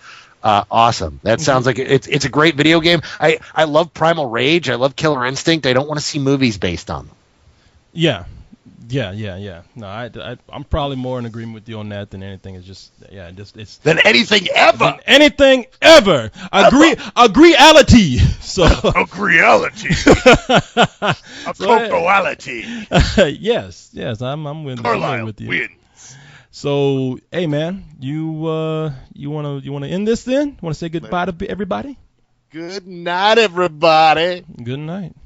Awesome. That sounds like it's a great video game. I love Primal Rage. I love Killer Instinct. I don't want to see movies based on them. Yeah. No, I'm probably more in agreement with you on that than anything. It's than anything ever. Than anything ever. Agree-ality. So agree-ality. A cocoality. Yes. I'm with you. Wins. So, hey man, you wanna end this then? Want to say goodbye to everybody? Good night, everybody. Good night.